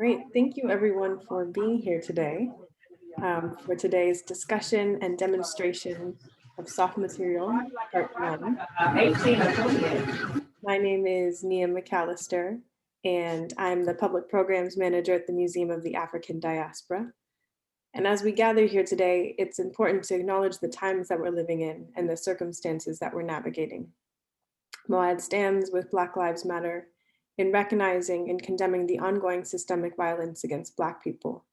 Great, thank you everyone for being here today for today's discussion and demonstration of soft material, part 1. My name is Nia McAllister, and I'm the Public Programs Manager at the Museum of the African Diaspora. And as we gather here today, it's important to acknowledge the times that we're living in and the circumstances that we're navigating. NIAD stands with Black Lives Matter in recognizing and condemning the ongoing systemic violence against Black people.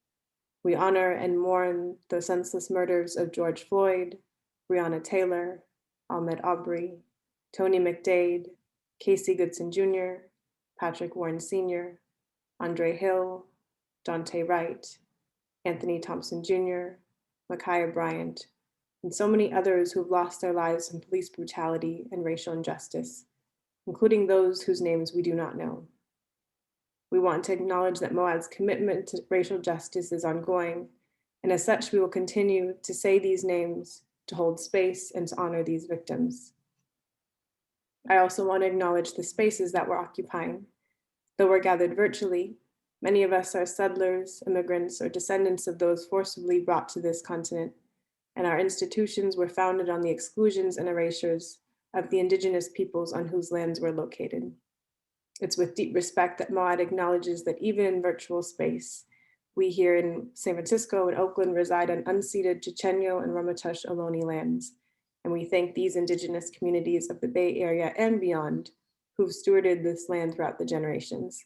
We honor and mourn the senseless murders of George Floyd, Breonna Taylor, Ahmaud Arbery, Tony McDade, Casey Goodson Jr., Patrick Warren Sr., Andre Hill, Daunte Wright, Anthony Thompson Jr., Ma'Khia Bryant, and so many others who've lost their lives in police brutality and racial injustice, including those whose names we do not know. We want to acknowledge that MOAD's commitment to racial justice is ongoing, and as such, we will continue to say these names, to hold space, and to honor these victims. I also want to acknowledge the spaces that we're occupying. Though we're gathered virtually, many of us are settlers, immigrants, or descendants of those forcibly brought to this continent, and our institutions were founded on the exclusions and erasures of the indigenous peoples on whose lands we're located. It's with deep respect that MOAD acknowledges that even in virtual space, we here in San Francisco and Oakland reside on unceded Chochenyo and Ramaytush Ohlone lands. And we thank these indigenous communities of the Bay Area and beyond who've stewarded this land throughout the generations.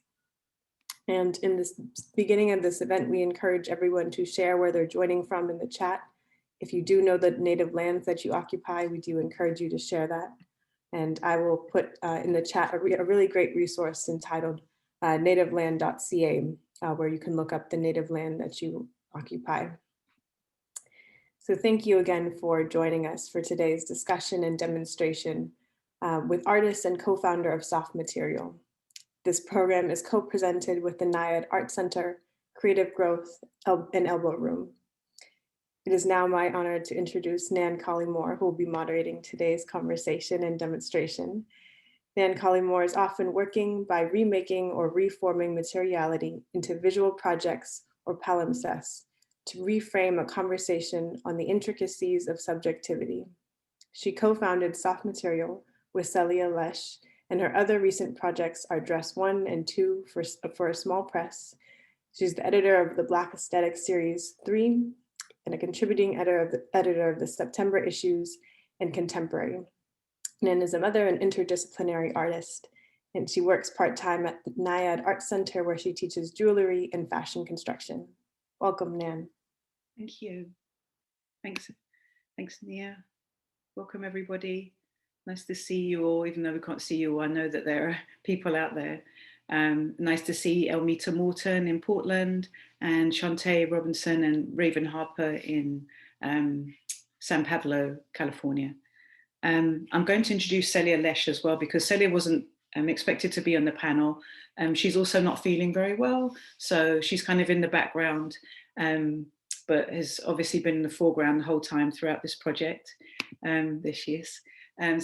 And in this beginning of this event, we encourage everyone to share where they're joining from in the chat. If you do know the native lands that you occupy, we do encourage you to share that. And I will put in the chat a really great resource entitled nativeland.ca, where you can look up the native land that you occupy. So thank you again for joining us for today's discussion and demonstration with artist and co-founder of Soft Material. This program is co-presented with the NIAD Art Center, Creative Growth, and Elbow Room. It is now my honor to introduce Nan Collymore, who will be moderating today's conversation and demonstration. Nan Collymore is often working by remaking or reforming materiality into visual projects or palimpsests to reframe a conversation on the intricacies of subjectivity. She co-founded Soft Material with Celia Lesh, and her other recent projects are Dress 1 and 2 for a small press. She's the editor of the Black Aesthetic Series 3 and a contributing editor of the September issues and Contemporary. Nan is a mother and interdisciplinary artist, and she works part-time at the NIAD Art Center where she teaches jewelry and fashion construction. Welcome, Nan. Thank you. Thanks, Nia. Welcome, everybody. Nice to see you all, even though we can't see you all. I know that there are people out there. Nice to see Elmeater Morton in Portland and Shantae Robinson and Raven Harper in San Pablo, California. I'm going to introduce Celia Lesh as well because Celia wasn't expected to be on the panel. She's also not feeling very well, so she's kind of in the background, but has obviously been in the foreground the whole time throughout this project. There she is.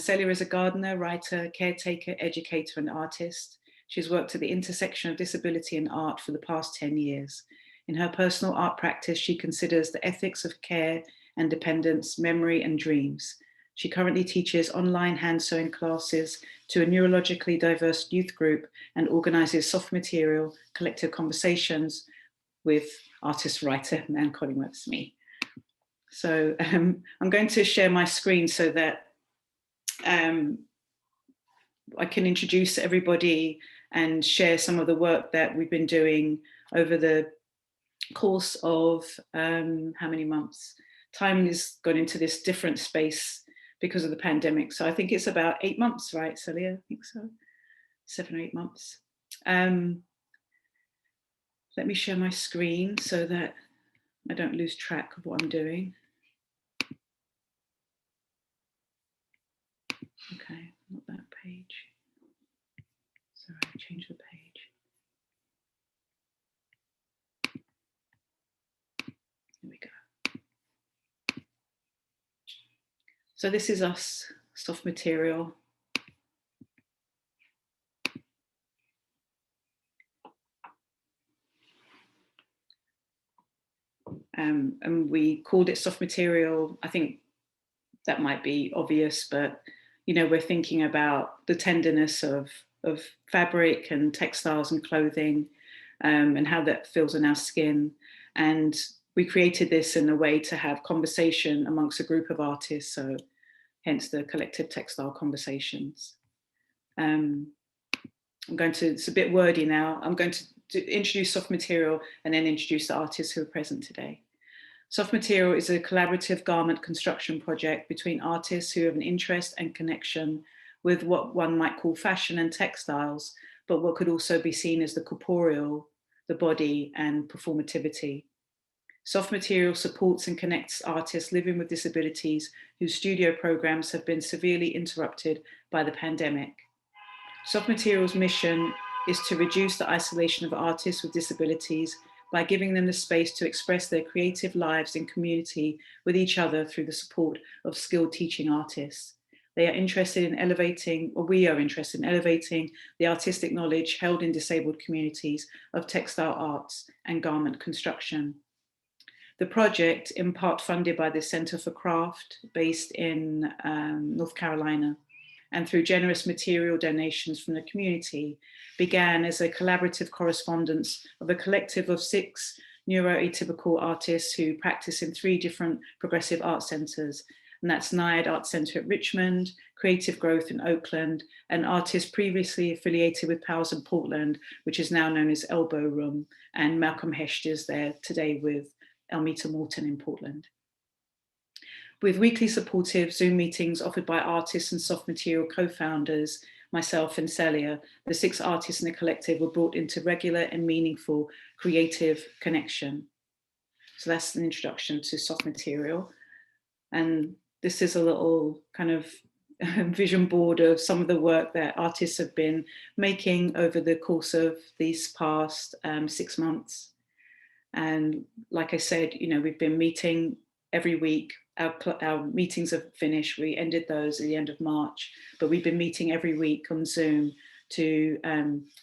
Celia is a gardener, writer, caretaker, educator, and artist. She's worked at the intersection of disability and art for the past 10 years. In her personal art practice, she considers the ethics of care and dependence, memory, and dreams. She currently teaches online hand sewing classes to a neurologically diverse youth group and organizes soft material collective conversations with artist-writer Nan Collymore, that's me. So I'm going to share my screen so that I can introduce everybody and share some of the work that we've been doing over the course of how many months? Time has gone into this different space because of the pandemic. So I think it's about 8 months, right, Celia? I think so, 7 or 8 months. Let me share my screen so that I don't lose track of what I'm doing. Okay, not that page. Sorry, I changed the page. Here we go. So this is us, Soft Material. and we called it soft material. I think that might be obvious, but we're thinking about the tenderness of fabric and textiles and clothing, and how that feels on our skin. And we created this in a way to have conversation amongst a group of artists, so hence the collective textile conversations. It's a bit wordy now. I'm going to introduce soft material and then introduce the artists who are present today. Soft material is a collaborative garment construction project between artists who have an interest and connection with what one might call fashion and textiles, but what could also be seen as the corporeal, the body, and performativity. Soft material supports and connects artists living with disabilities whose studio programs have been severely interrupted by the pandemic. Soft material's mission is to reduce the isolation of artists with disabilities by giving them the space to express their creative lives in community with each other through the support of skilled teaching artists. They are interested in elevating, or we are interested in elevating, the artistic knowledge held in disabled communities of textile arts and garment construction. The project, in part funded by the Center for Craft, based in North Carolina, and through generous material donations from the community, began as a collaborative correspondence of a collective of 6 neuroatypical artists who practice in 3 different progressive art centers. And that's NIAD Art Center at Richmond, Creative Growth in Oakland, and artists previously affiliated with Powers in Portland, which is now known as Elbow Room, and Malcolm Hesht is there today with Elmeater Morton in Portland. With weekly supportive Zoom meetings offered by artists and soft material co-founders, myself and Celia, the 6 artists in the collective were brought into regular and meaningful creative connection. So that's an introduction to soft material. And this is a little kind of vision board of some of the work that artists have been making over the course of these past 6 months. And like I said, we've been meeting every week. Our meetings are finished. We ended those at the end of March, but we've been meeting every week on Zoom to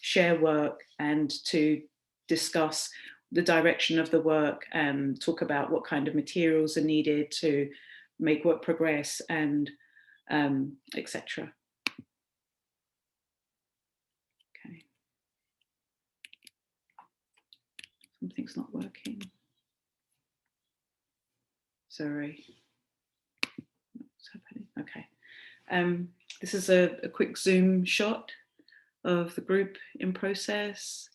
share work and to discuss the direction of the work and talk about what kind of materials are needed to make work progress and etc. Okay. Something's not working. Sorry. What's happening? Okay. This is a quick Zoom shot of the group in process.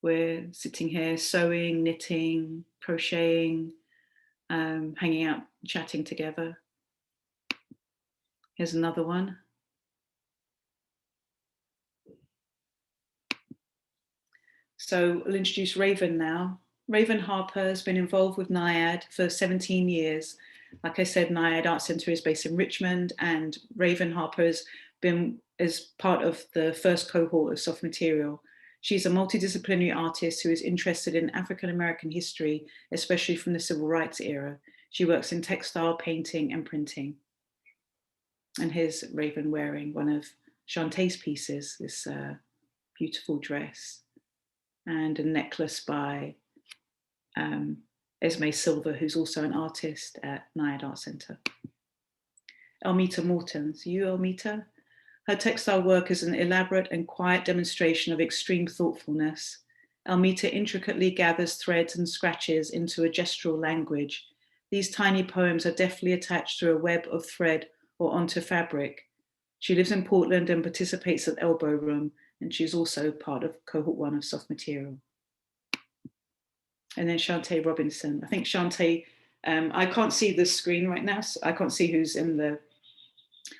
We're sitting here sewing, knitting, crocheting, hanging out, chatting together. Here's another one. So I'll introduce Raven now. Raven Harper has been involved with NIAD for 17 years. Like I said, NIAD Art Center is based in Richmond, and Raven Harper has been as part of the first cohort of soft material. She's a multidisciplinary artist who is interested in African-American history, especially from the Civil Rights era. She works in textile, painting, and printing. And here's Raven wearing one of Shantae's pieces, this beautiful dress, and a necklace by Esme Silver, who's also an artist at NIAD Art Center. Elmeater Morton, so you, Elmeater? Her textile work is an elaborate and quiet demonstration of extreme thoughtfulness. Elmeater intricately gathers threads and scratches into a gestural language. These tiny poems are deftly attached through a web of thread or onto fabric. She lives in Portland and participates at Elbow Room, and she's also part of cohort 1 of soft material. And then Shantae Robinson. I think Shantae, I can't see the screen right now, so I can't see who's in the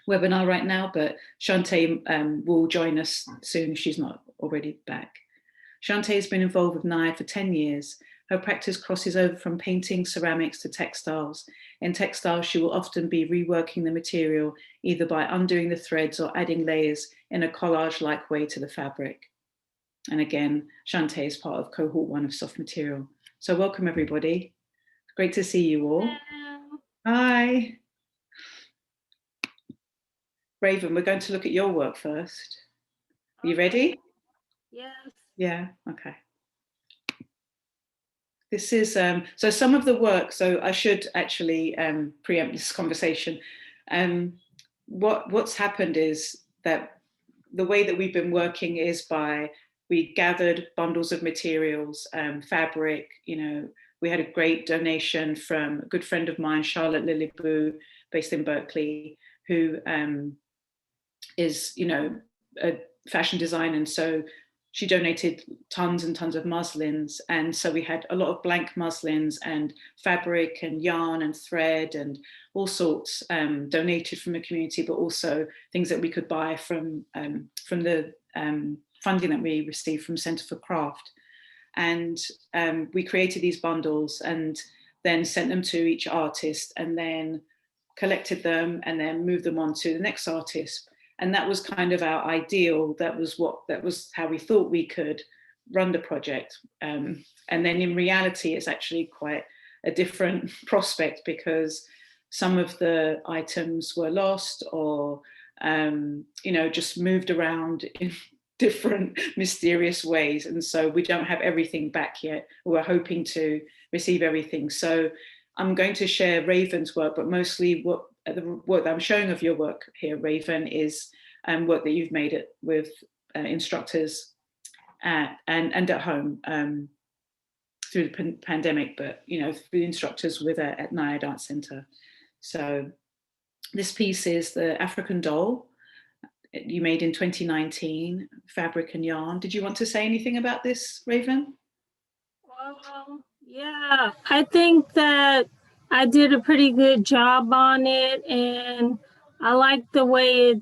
webinar right now, but Shantae will join us soon if she's not already back. Shantae has been involved with NIAD for 10 years. Her practice crosses over from painting, ceramics to textiles. In textiles, she will often be reworking the material, either by undoing the threads or adding layers in a collage-like way to the fabric. And again, Shantae is part of cohort 1 of soft material. So welcome everybody. Great to see you all. Hello. Hi. Raven, we're going to look at your work first. Are you ready? Yes. Yeah, okay. This is, so some of the work, so I should actually preempt this conversation. What's happened is that the way that we've been working is we gathered bundles of materials, fabric, we had a great donation from a good friend of mine, Charlotte Lilliboo, based in Berkeley, who is, a fashion designer. And so she donated tons and tons of muslins. And so we had a lot of blank muslins and fabric and yarn and thread and all sorts donated from the community, but also things that we could buy from the funding that we received from Centre for Craft. And we created these bundles and then sent them to each artist and then collected them and then moved them on to the next artist. And that was kind of our ideal. That was how we thought we could run the project. And then in reality, it's actually quite a different prospect because some of the items were lost or, just moved around in different mysterious ways. And so we don't have everything back yet. We're hoping to receive everything. So I'm going to share Raven's work, but mostly the work that I'm showing of your work here, Raven, is work that you've made it with instructors and at home through the pandemic, but through instructors at NIAD Art Centre. So this piece is the African doll you made in 2019, fabric and yarn. Did you want to say anything about this, Raven? Yeah, I think that I did a pretty good job on it, and I like the way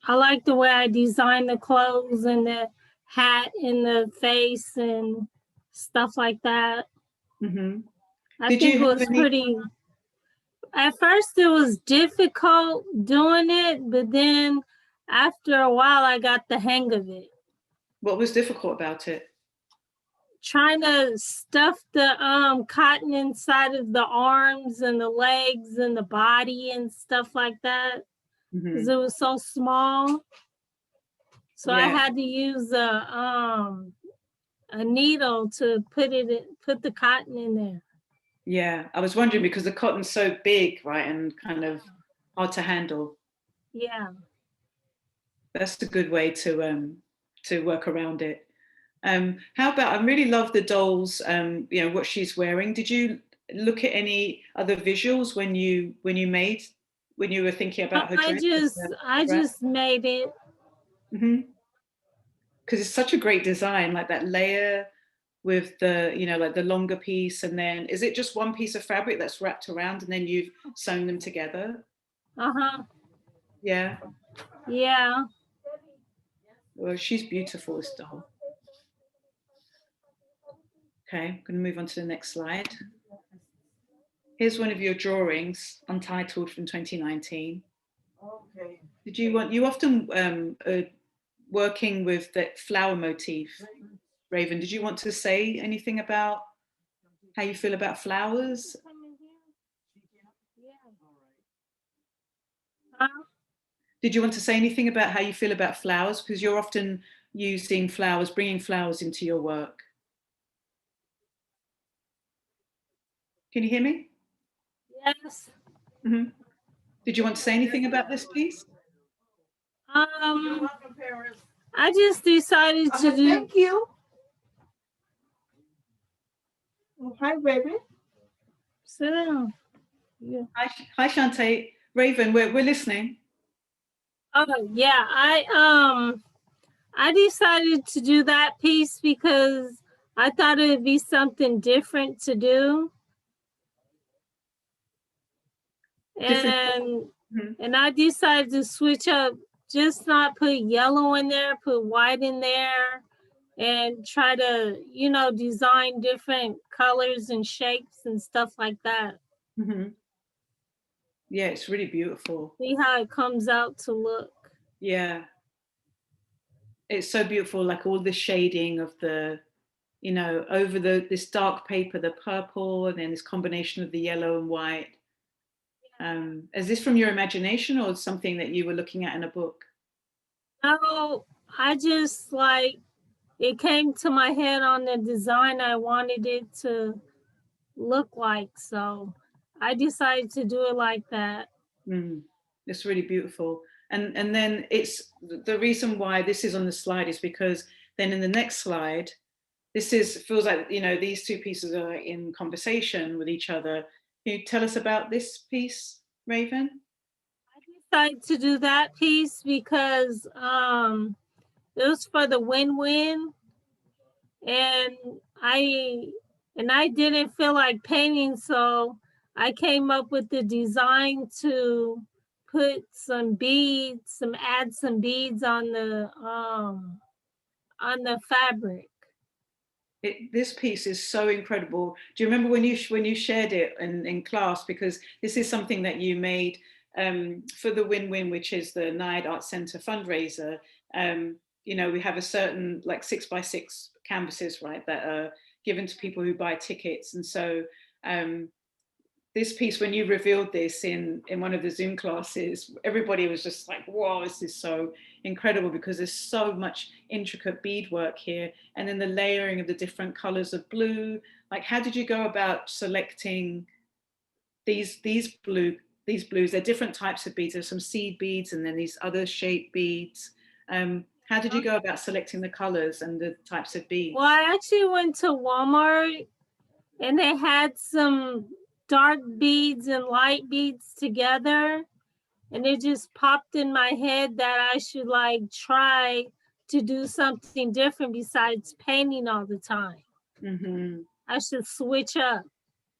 I designed the clothes and the hat and the face and stuff like that. Mm-hmm. I think it was pretty. At first, it was difficult doing it, but then after a while, I got the hang of it. What was difficult about it? Trying to stuff the cotton inside of the arms and the legs and the body and stuff like that, because it was so small. So I had to use a needle to put the cotton in there. Yeah, I was wondering because the cotton's so big, right, and kind of hard to handle. Yeah, that's a good way to work around it. How about, I really love the dolls, what she's wearing. Did you look at any other visuals when you were thinking about her dress? I just made it. Because it's such a great design, like that layer with the, like the longer piece, and then is it just one piece of fabric that's wrapped around and then you've sewn them together? Yeah. Yeah. Well, she's beautiful, this doll. Okay, I'm going to move on to the next slide. Here's one of your drawings, Untitled, from 2019. Okay. You often working with the flower motif, Raven. Did you want to say anything about how you feel about flowers? Did you want to say anything about how you feel about flowers? Because you're often using flowers, bringing flowers into your work. Can you hear me? Yes. Mm-hmm. Did you want to say anything about this piece? I just decided to do. Thank you. Hi, baby. Sit down. Yeah. Hi, Shantae. Raven, we're listening. Oh yeah, I decided to do that piece because I thought it would be something different to do. And I decided to switch up, just not put yellow in there, put white in there, and try to, design different colors and shapes and stuff like that. Yeah, it's really beautiful. See how it comes out to look. Yeah. It's so beautiful, like all the shading of the, over this dark paper, the purple, and then this combination of the yellow and white. Is this from your imagination or something that you were looking at in a book? No, I just it came to my head on the design. I wanted it to look like. So I decided to do it like that. It's really beautiful. And then it's the reason why this is on the slide is because then in the next slide, feels like, you know, these two pieces are in conversation with each other. Can you tell us about this piece, Raven? I decided to do that piece because it was for the win-win, and I didn't feel like painting, so I came up with the design to put some beads, add some beads on the fabric. This piece is so incredible. Do you remember when you shared it in class? Because this is something that you made for the Win-Win, which is the NIAD Art Centre fundraiser. You know, we have a certain like 6x6 canvases, right, that are given to people who buy tickets. And so this piece, when you revealed this in one of the Zoom classes, everybody was just like, wow, this is so incredible, because there's so much intricate beadwork here. And then the layering of the different colors of blue. Like, how did you go about selecting these blues? They're different types of beads. There's some seed beads and then these other shaped beads. How did you go about selecting the colors and the types of beads? Well, I actually went to Walmart and they had some dark beads and light beads together, and it just popped in my head that I should like try to do something different besides painting all the time. I should switch up.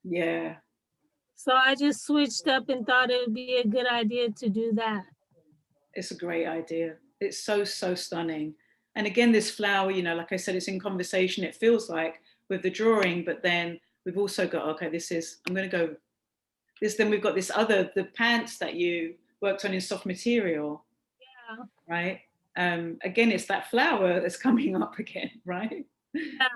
Yeah. So I just switched up and thought it would be a good idea to do that. It's a great idea. It's so stunning. And again, this flower, you know, like I said, it's in conversation, it feels like, with the drawing, but then we've also got, okay, I'm going to go this, then we've got this other, the pants that you worked on in soft material. Yeah. Right. Again, it's that flower that's coming up again, right? Yeah.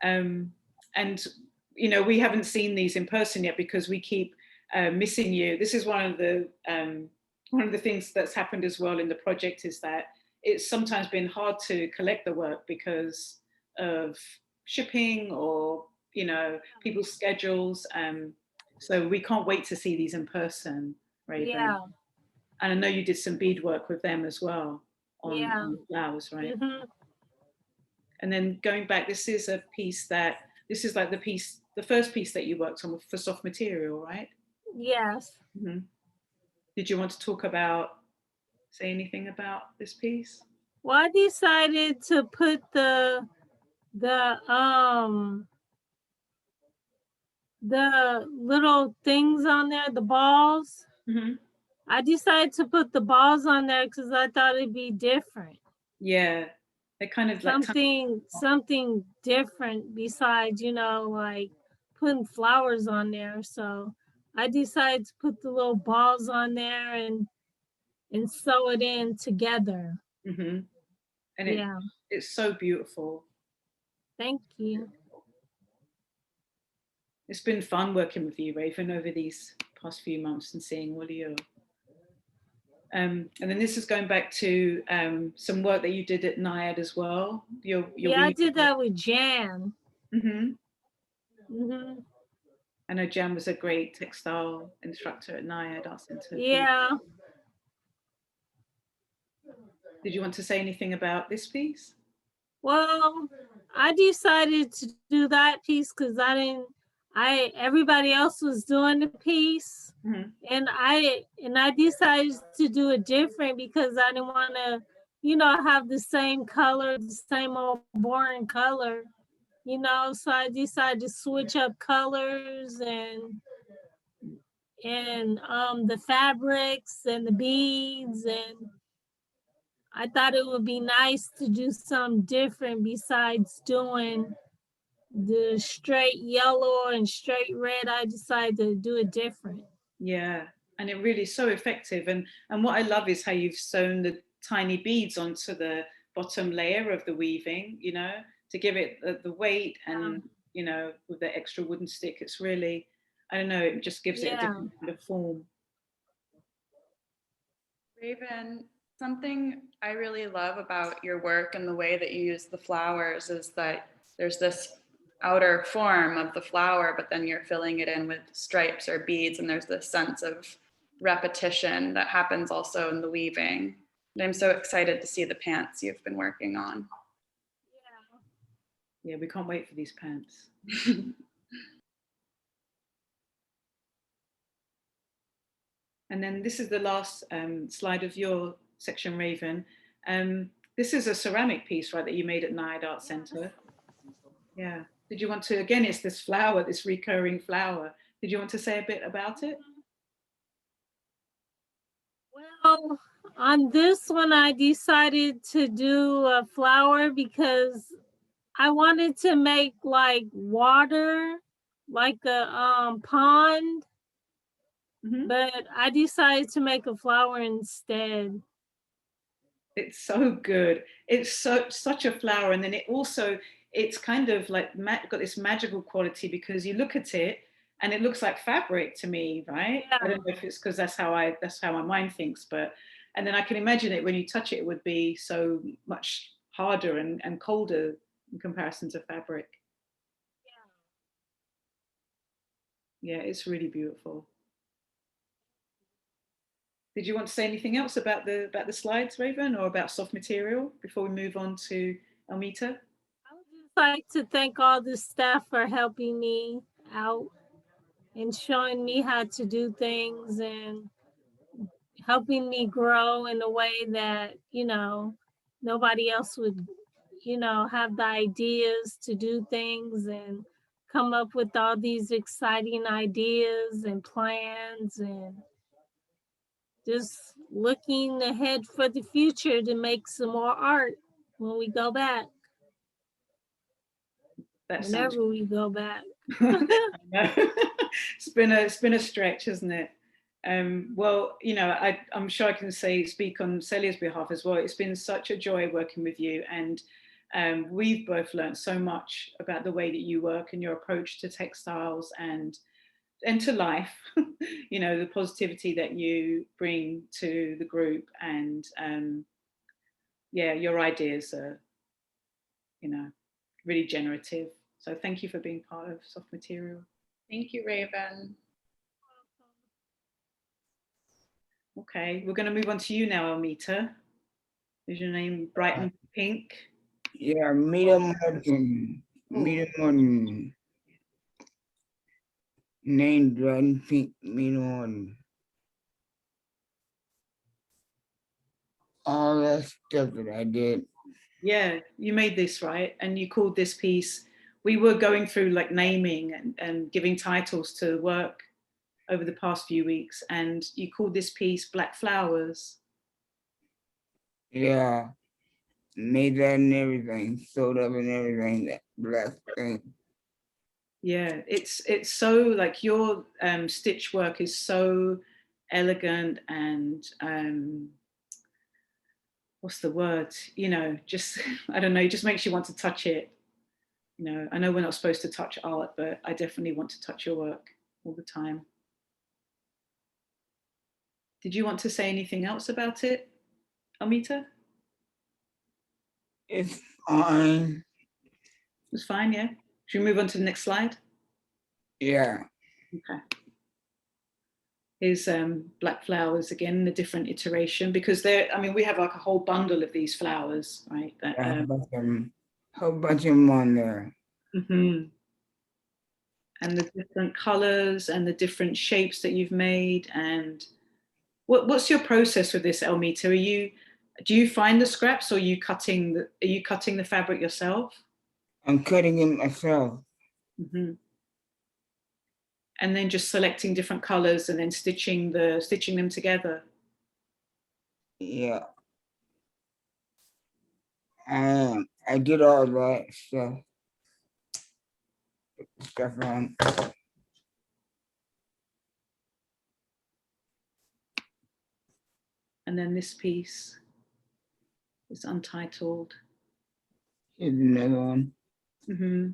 And, you know, we haven't seen these in person yet because we keep missing you. This is one of the things that's happened as well in the project, is that it's sometimes been hard to collect the work because of shipping or, you know, people's schedules. So we can't wait to see these in person, Raven. Yeah. And I know you did some beadwork with them as well on the flowers, right? And then going back, this is like the first piece that you worked on for soft material, right? Yes. Did you want to say anything about this piece? Well, I decided to put the little things on there, the balls. I decided to put the balls on there because I thought it'd be different. Yeah, they're kind of like something different besides, you know, like putting flowers on there. So I decided to put the little balls on there and sew it in together. And yeah, it's so beautiful. Thank you. It's been fun working with you, Raven, over these past few months and seeing all of you. And then this is going back to some work that you did at NIAD as well. I did that with Jan. I know Jan was a great textile instructor at NIAD Art Centre. Yeah. Did you want to say anything about this piece? Well, I decided to do that piece because everybody else was doing the piece. And I decided to do it different because I didn't want to, you know, have the same color, the same old boring color, you know. So I decided to switch up colors and the fabrics and the beads, and I thought it would be nice to do something different besides doing the straight yellow and straight red. I decided to do it different. Yeah, and it really is so effective. And what I love is how you've sewn the tiny beads onto the bottom layer of the weaving, you know, to give it the weight, and, you know, with the extra wooden stick, it's really, I don't know, it just gives it a different kind of form. Raven, something I really love about your work and the way that you use the flowers is that there's this outer form of the flower, but then you're filling it in with stripes or beads, and there's this sense of repetition that happens also in the weaving. And I'm so excited to see the pants you've been working on. Yeah, we can't wait for these pants. And then this is the last slide of your section, Raven. This is a ceramic piece, right, that you made at NIAD Art Center. Yeah. Did you want to, again, it's this flower, this recurring flower. Did you want to say a bit about it? Well, on this one, I decided to do a flower because I wanted to make like water, like a pond, but I decided to make a flower instead. It's so good. It's such a flower, and then it's kind of like got this magical quality because you look at it and it looks like fabric to me, right? Yeah. I don't know if it's because that's how my mind thinks, and then I can imagine it when you touch it, it would be so much harder and colder in comparison to fabric. Yeah, it's really beautiful. Did you want to say anything else about the slides, Raven, or about soft material before we move on to Elmeater? I would just like to thank all the staff for helping me out and showing me how to do things and helping me grow in a way that, nobody else would, have the ideas to do things and come up with all these exciting ideas and plans, and just looking ahead for the future to make some more art when we go back. Whenever we go back. It's been a stretch, hasn't it? Well, I'm sure I can speak on Celia's behalf as well. It's been such a joy working with you, and we've both learned so much about the way that you work and your approach to textiles and to life. The positivity that you bring to the group, and your ideas are, really generative. So thank you for being part of Soft Material. Thank you, Raven. Okay, we're going to move on to you now, Elmeater. Is your name bright and pink? Yeah, Elmeater Morton. Elmeater Morton. Name bright and pink, Elmeater Morton. All that stuff that I did. Yeah, you made this, right? And you called this piece, we were going through like naming and giving titles to work over the past few weeks, and you called this piece Black Flowers. Yeah, made that and everything, sewed up and everything, that black thing. Yeah, it's so like your stitch work is so elegant and what's the word? Just I don't know, it just makes you want to touch it. I know we're not supposed to touch art, but I definitely want to touch your work all the time. Did you want to say anything else about it, Elmeater? It's fine. It's fine, yeah. Should we move on to the next slide? Yeah. Okay. Here's Black Flowers again, a different iteration, because we have like a whole bundle of these flowers, right? Whole bunch of them on there. Mm-hmm. And the different colors and the different shapes that you've made. And what's your process with this, Elmeater? Do you find the scraps, or are you cutting the fabric yourself? I'm cutting it myself. Mm-hmm. And then just selecting different colors and then stitching them together. Yeah. I did all that stuff on. And then this piece is Untitled. Here's another one. Mm-hmm.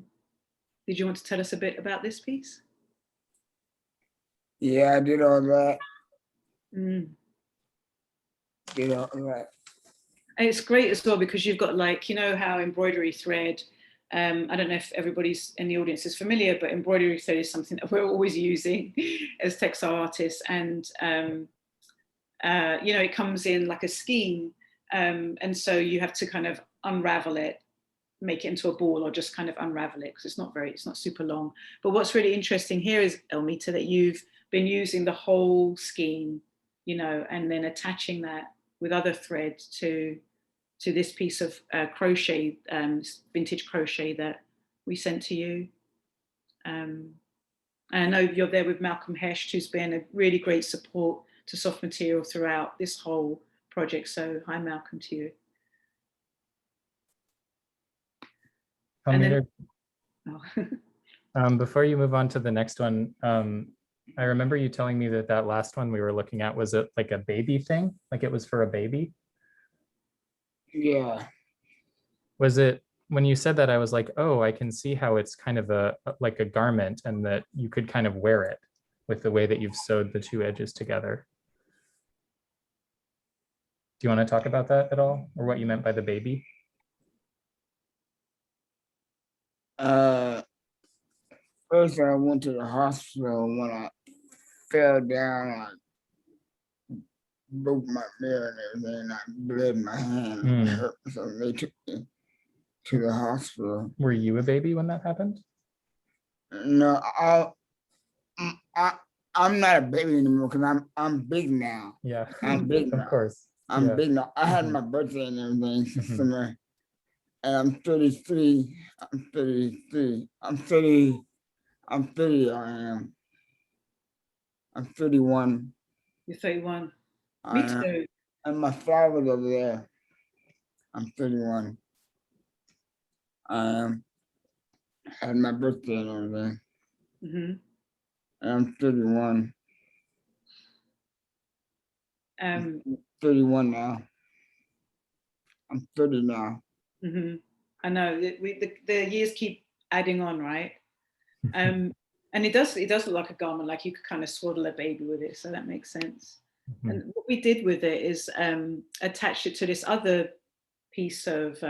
Did you want to tell us a bit about this piece? Yeah, I did all that. Mm. Did all that. And it's great as well because you've got, like, how embroidery thread I don't know if everybody's in the audience is familiar, but embroidery thread is something that we're always using as textile artists. And, you know, it comes in like a skein. And so you have to kind of unravel it, make it into a ball, or just kind of unravel it, because it's not super long. But what's really interesting here is, Elmeater, that you've been using the whole skein, you know, and then attaching that with other thread to this piece of crochet, vintage crochet that we sent to you. And I know you're there with Malcolm Hesh, who's been a really great support to soft material throughout this whole project. So hi, Malcolm, to you. Elmeater, Oh. before you move on to the next one, I remember you telling me that that last one we were looking at, was it like a baby thing? Like it was for a baby? Yeah. Was it, when you said that, I was like, oh, I can see how it's kind of like a garment, and that you could kind of wear it with the way that you've sewed the two edges together. Do you want to talk about that at all, or what you meant by the baby? First I went to the hospital. When I fell down, I broke my mirror and everything. I bled my hand. It hurt, so they took me to the hospital. Were you a baby when that happened? No, I'm not a baby anymore because I'm big now. Yeah, I'm big now. of course. I'm big now. I had my birthday and everything summer, and I'm 33. I'm 33. I'm 30. I'm 30. I am. I'm 31. You're 31. I Me am. too. And my father's over there. I'm 31. I am. Had my birthday and everything. And I'm 31. 31 now. I'm 30 now. I know the years keep adding on, right? And it does look like a garment, like you could kind of swaddle a baby with it, so that makes sense. And what we did with it is attach it to this other piece of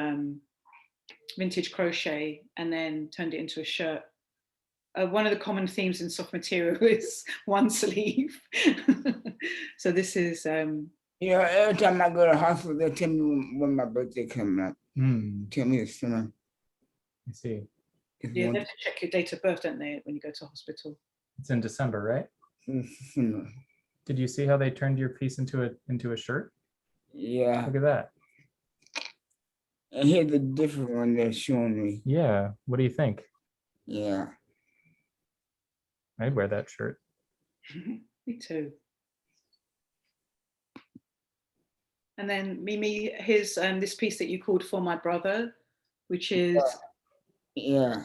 vintage crochet, and then turned it into a shirt. One of the common themes in soft material is one sleeve. So this is Yeah, every time I go to the hospital, they tell me when my birthday coming up. Tell me it's sooner. I see. Yeah, they have to check your date of birth, don't they, when you go to hospital? It's in December, right? Sooner. Did you see how they turned your piece into a shirt? Yeah. Look at that. And here's the different one they're showing me. Yeah. What do you think? Yeah. I'd wear that shirt. Me too. And then Mimi, here's this piece that you called For My Brother, which is. Yeah.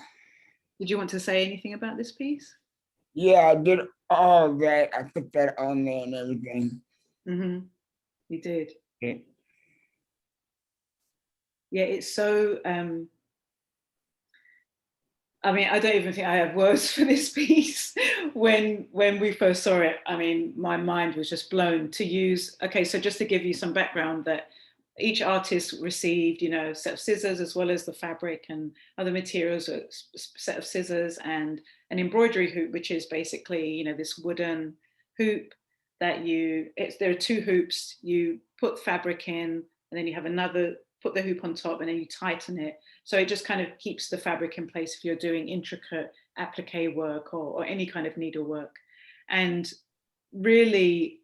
Did you want to say anything about this piece? Yeah, I did all that. I put that on there and everything. You did. Yeah. Yeah, it's so. I mean, I don't even think I have words for this piece. When we first saw it, I mean, my mind was just blown to use. Okay, so just to give you some background, that each artist received, you know, a set of scissors as well as the fabric and other materials, a set of scissors and an embroidery hoop, which is basically, you know, this wooden hoop that there are two hoops. You put fabric in, and then you have another. Put the hoop on top, and then you tighten it. So it just kind of keeps the fabric in place if you're doing intricate applique work or any kind of needlework. And really,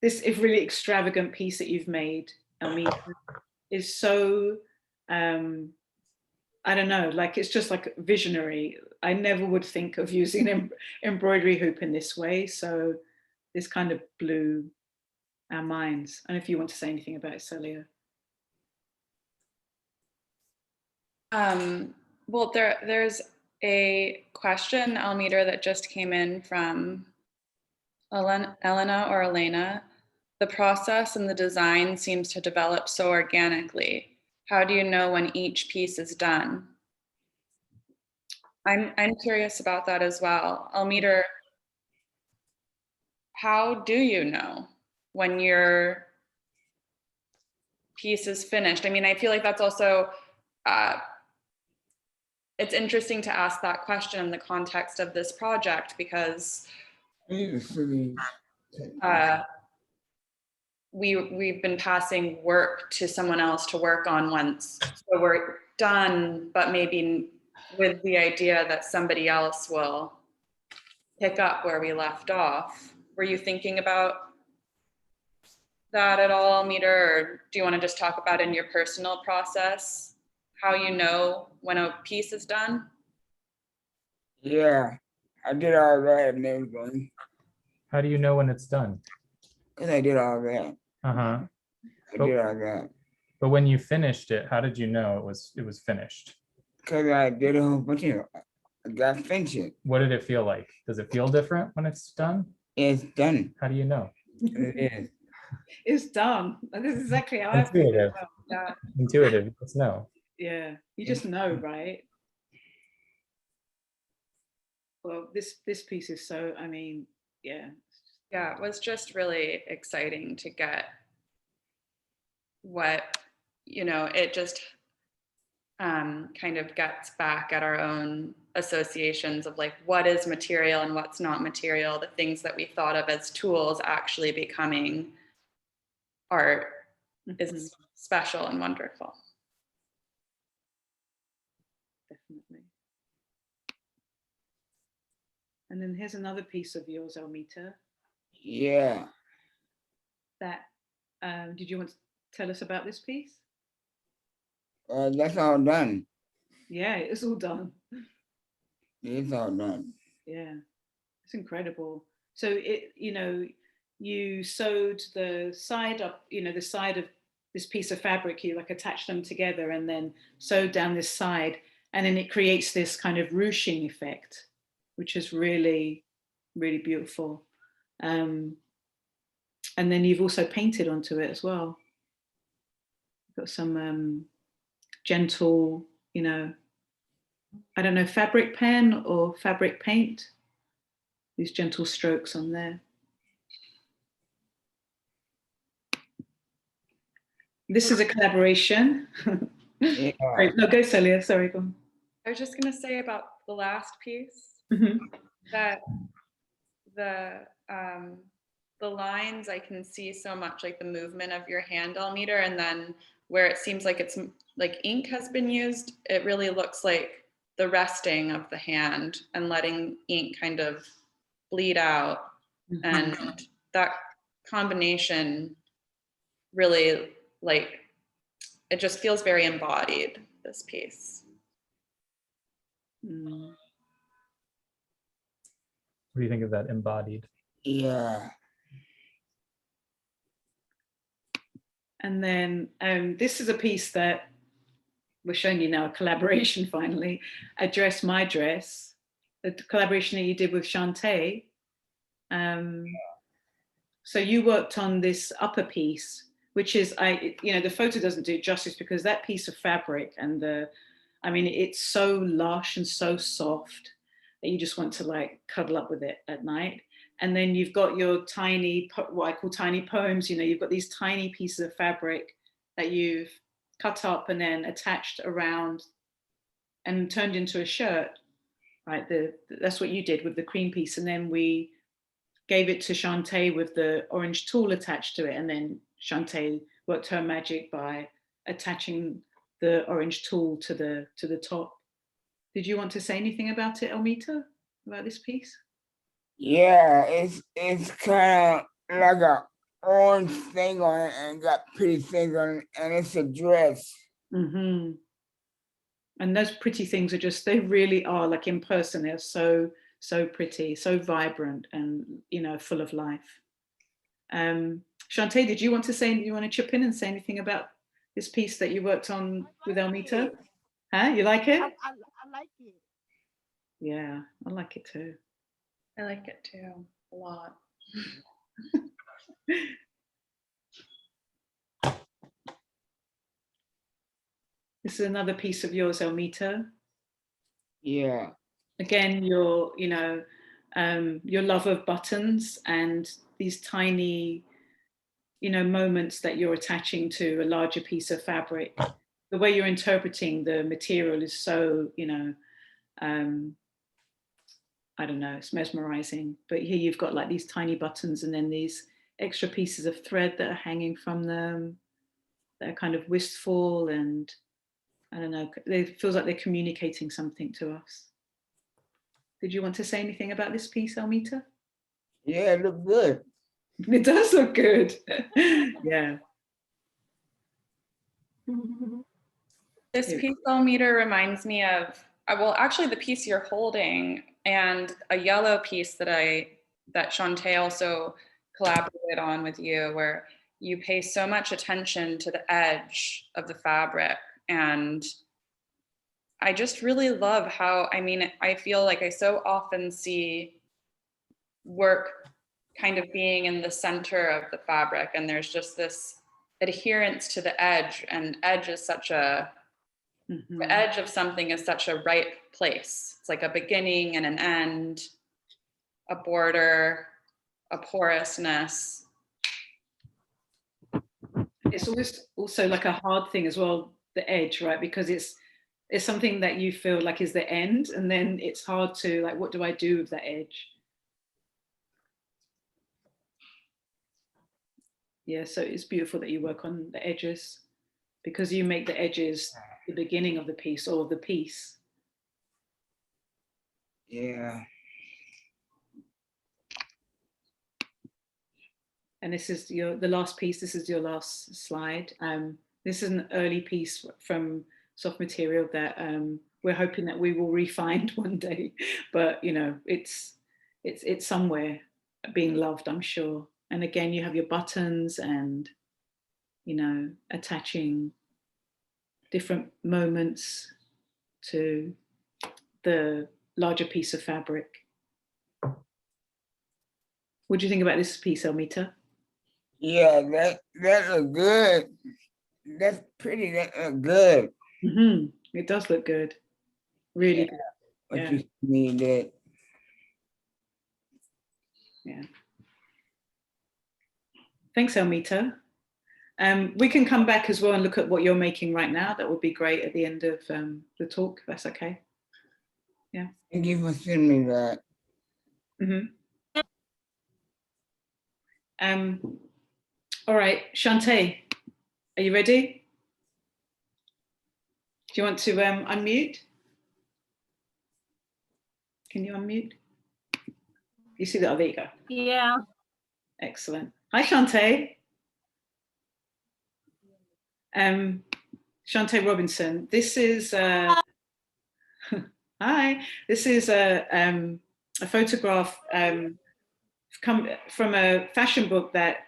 this really extravagant piece that you've made, Elmeater, is so, I don't know, like it's just like visionary. I never would think of using an embroidery hoop in this way. So this kind of blew our minds. I don't know if you want to say anything about it, Celia. Well, there's a question, Elmeater, that just came in from Elena or Elena. The process and the design seems to develop so organically. How do you know when each piece is done? I'm curious about that as well. Elmeater, how do you know when your piece is finished? I mean, I feel like that's also it's interesting to ask that question in the context of this project, because we've been passing work to someone else to work on once. So we're done, but maybe with the idea that somebody else will pick up where we left off. Were you thinking about that at all, Elmeater, or do you want to just talk about in your personal process, how you know when a piece is done? Yeah, I did all that and everything. How do you know when it's done? Cause I did all that. Uh-huh. I did all that. But when you finished it, how did you know it was finished? Cause I did a whole bunch of, I got finished. What did it feel like? Does it feel different when it's done? It's done. How do you know? It is. It's done. This is exactly how I feel. Intuitive. Yeah. Intuitive. Just know. Yeah, you just know, right? Well, this piece is so, I mean, yeah. Yeah, it was just really exciting to get what, you know, it just kind of gets back at our own associations of like what is material and what's not material, the things that we thought of as tools actually becoming art is special and wonderful. Definitely. And then here's another piece of yours, Elmeater. Yeah. That, did you want to tell us about this piece? That's all done. Yeah, it's all done. It's all done. Yeah, it's incredible. So it, you know, you sewed the side up, you know, the side of this piece of fabric, you like attach them together and then sewed down this side, and then it creates this kind of ruching effect, which is really, really beautiful. And then you've also painted onto it as well. Got some gentle, you know, I don't know, fabric pen or fabric paint. These gentle strokes on there. This is a collaboration. Yeah. Right, no, go Celia, sorry, go on. I was just gonna say about the last piece, that the lines, I can see so much like the movement of your hand, Elmeater, and then where it seems like it's like ink has been used, it really looks like the resting of the hand and letting ink kind of bleed out. And that combination really, like, it just feels very embodied, this piece. What do you think of that embodied? Yeah. And then this is a piece that we're showing you now, a collaboration finally, A Dress, My Dress, the collaboration that you did with Shantae. So you worked on this upper piece, which is, you know, the photo doesn't do it justice because that piece of fabric and I mean, it's so lush and so soft that you just want to like cuddle up with it at night. And then you've got your tiny, what I call tiny poems, you know, you've got these tiny pieces of fabric that you've cut up and then attached around and turned into a shirt, right? That's what you did with the cream piece. And then we gave it to Shantae with the orange tool attached to it. And then Shantae worked her magic by attaching the orange tool to the top. Did you want to say anything about it, Elmeater, about this piece? Yeah, it's kind of like a orange thing on it and got pretty things on it, and it's a dress. And those pretty things are just, they really are, like in person, they're so pretty, so vibrant and, you know, full of life. Shantae, did you want to say, you want to chip in and say anything about this piece that you worked on with Elmeater? Huh? You like it? I like it. Yeah, I like it too. I like it too, a lot. This is another piece of yours, Elmeater. Yeah. Again, your love of buttons and these tiny, you know, moments that you're attaching to a larger piece of fabric, the way you're interpreting the material is so, I don't know, it's mesmerizing. But here you've got like these tiny buttons and then these extra pieces of thread that are hanging from them that are kind of wistful, and I don't know, it feels like they're communicating something to us. Did you want to say anything about this piece, Elmeater? Yeah, it looked good. It does look good. Yeah. This piece, Elmeater, reminds me of, well, actually the piece you're holding and a yellow piece that Shantae also collaborated on with you, where you pay so much attention to the edge of the fabric. And I just really love how, I feel like I so often see work kind of being in the center of the fabric, and there's just this adherence to the edge, and edge is such a, the edge of something is such a right place. It's like a beginning and an end, a border, a porousness. It's always also like a hard thing as well, the edge, right? Because it's something that you feel like is the end, and then it's hard to, like, what do I do with that edge? Yeah, so it's beautiful that you work on the edges, because you make the edges the beginning of the piece, or the piece. Yeah. And this is the last piece. This is your last slide. This is an early piece from soft material that we're hoping that we will refine one day. But it's somewhere being loved, I'm sure. And again, you have your buttons and attaching different moments to the larger piece of fabric. What do you think about this piece, Elmeater? Yeah, that look good. That's pretty. That look good. It does look good. Really good. What Yeah. you mean that? Yeah. Thanks, Elmeater. We can come back as well and look at what you're making right now. That would be great at the end of the talk, if that's okay. Yeah. Thank you for sending me that. All right, Shantae, are you ready? Do you want to unmute? Can you unmute? You see that? Oh, there you go. Yeah. Excellent. Hi, Shantae. Shantae Robinson. This is hi. This is a photograph come from a fashion book that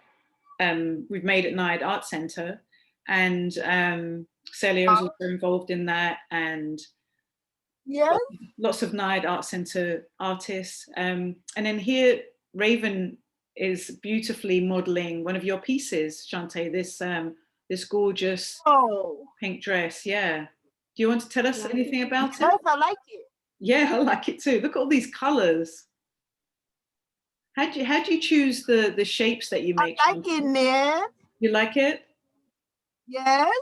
we've made at NIAD Art Center, and Celia is also involved in that, and Yes. lots of NIAD Art Center artists. And then here, Raven is beautifully modeling one of your pieces, Shantae, this gorgeous pink dress. Yeah. Do you want to tell us anything about it? Yes, I like it. Yeah, I like it too. Look at all these colors. How do you choose the shapes that you make? I like it, Nan. You like it? Yes.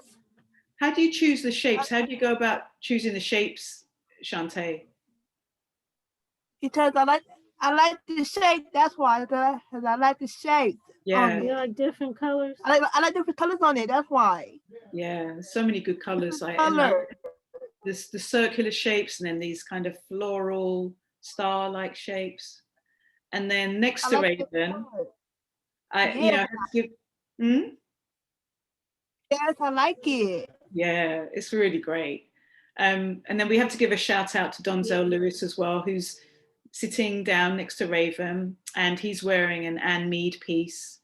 How do you choose the shapes? How do you go about choosing the shapes, Shantae? Because I like the shape. That's why, because I like the shape. Yeah. You like different colors? I like different colors on it. That's why. Yeah, so many good colors. There's the circular shapes, and then these kind of floral star-like shapes. And then next to Raven, Yes, I like it. Yeah, it's really great. And then we have to give a shout out to Donzel Lewis as well, who's sitting down next to Raven, and he's wearing an Anne Mead piece,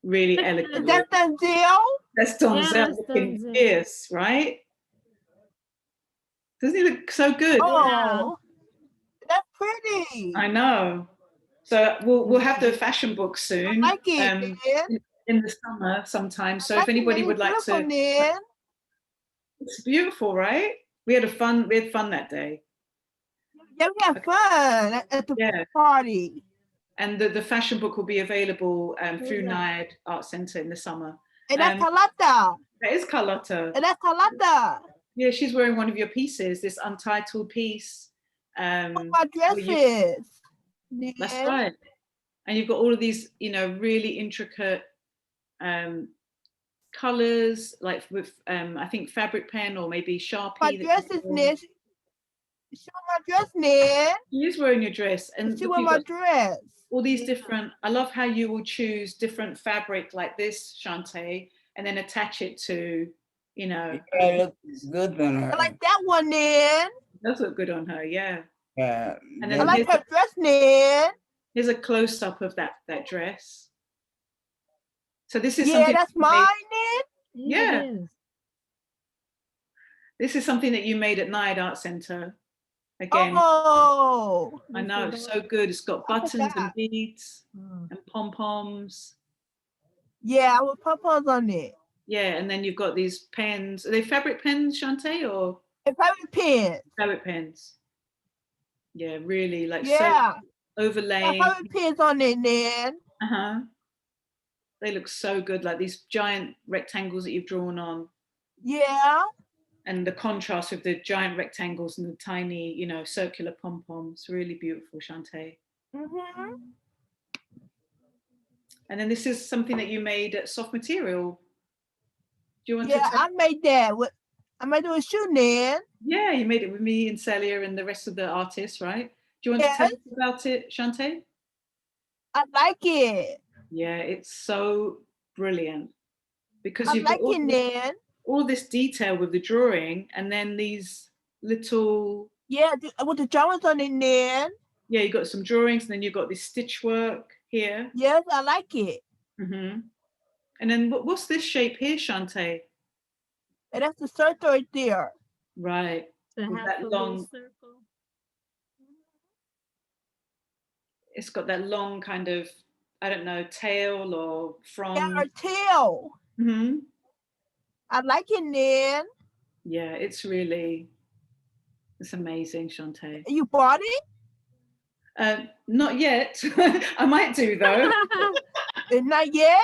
really elegant. Is that Donzel? That's Donzel, looking fierce, right? Doesn't he look so good? Oh, that's pretty. I know. So we'll have the fashion book soon. I like it, in the summer sometime. So if anybody would like to, it's beautiful, right? We had fun that day. Yeah, we had fun at the party. And the fashion book will be available through NIAD Art Center in the summer. And that's Carlotta. That is Carlotta. And that's Carlotta. Yeah, she's wearing one of your pieces, this untitled piece. My dresses. That's right. And you've got all of these, you know, really intricate colors, like with I think fabric pen or maybe Sharpie. My dresses, Nan. She my dress, Nan. She is wearing your dress, and she wear my dress. All these different. I love how you will choose different fabric like this, Shantae, and then attach it to, you know. Yeah, it looks good on her. I like that one, Nan. It does look good on her, yeah. Yeah. And then I like her dress, Nan. Here's a close up of that dress. So this is something. Yeah, that's mine, Nan. Yeah. This is something that you made at NIAD Art Center. Again, oh, I know, it's so good. It's got buttons and beads and pom-poms. Yeah, with pom-poms on it. Yeah, and then you've got these pens. Are they fabric pens, Shantae, or? They're fabric pens. Fabric pens. Yeah, really, like so overlaying. Fabric pens on it, Nan. Uh-huh. They look so good, like these giant rectangles that you've drawn on. Yeah. And the contrast with the giant rectangles and the tiny, you know, circular pom-poms. Really beautiful, Shantae. Mm-hmm. And then this is something that you made at Soft Material. Do you want to? I made that. I made it with you, Nan. Yeah, you made it with me and Celia and the rest of the artists, right? Do you want to tell us about it, Shantae? I like it. Yeah, it's so brilliant because you've got all this detail with the drawing, and then these little with the drawings on it, Nan. Yeah, you got some drawings, and then you've got this stitch work here. Yes, I like it. Mm-hmm. And then what's this shape here, Shantae? And that's the circle right there. Right. With that long circle. It's got that long kind of, I don't know, tail or frond. Yeah, a tail. Mm-hmm. I like it, Nan. Yeah, it's amazing, Shantae. You bought it? Not yet. I might do though. Not yet?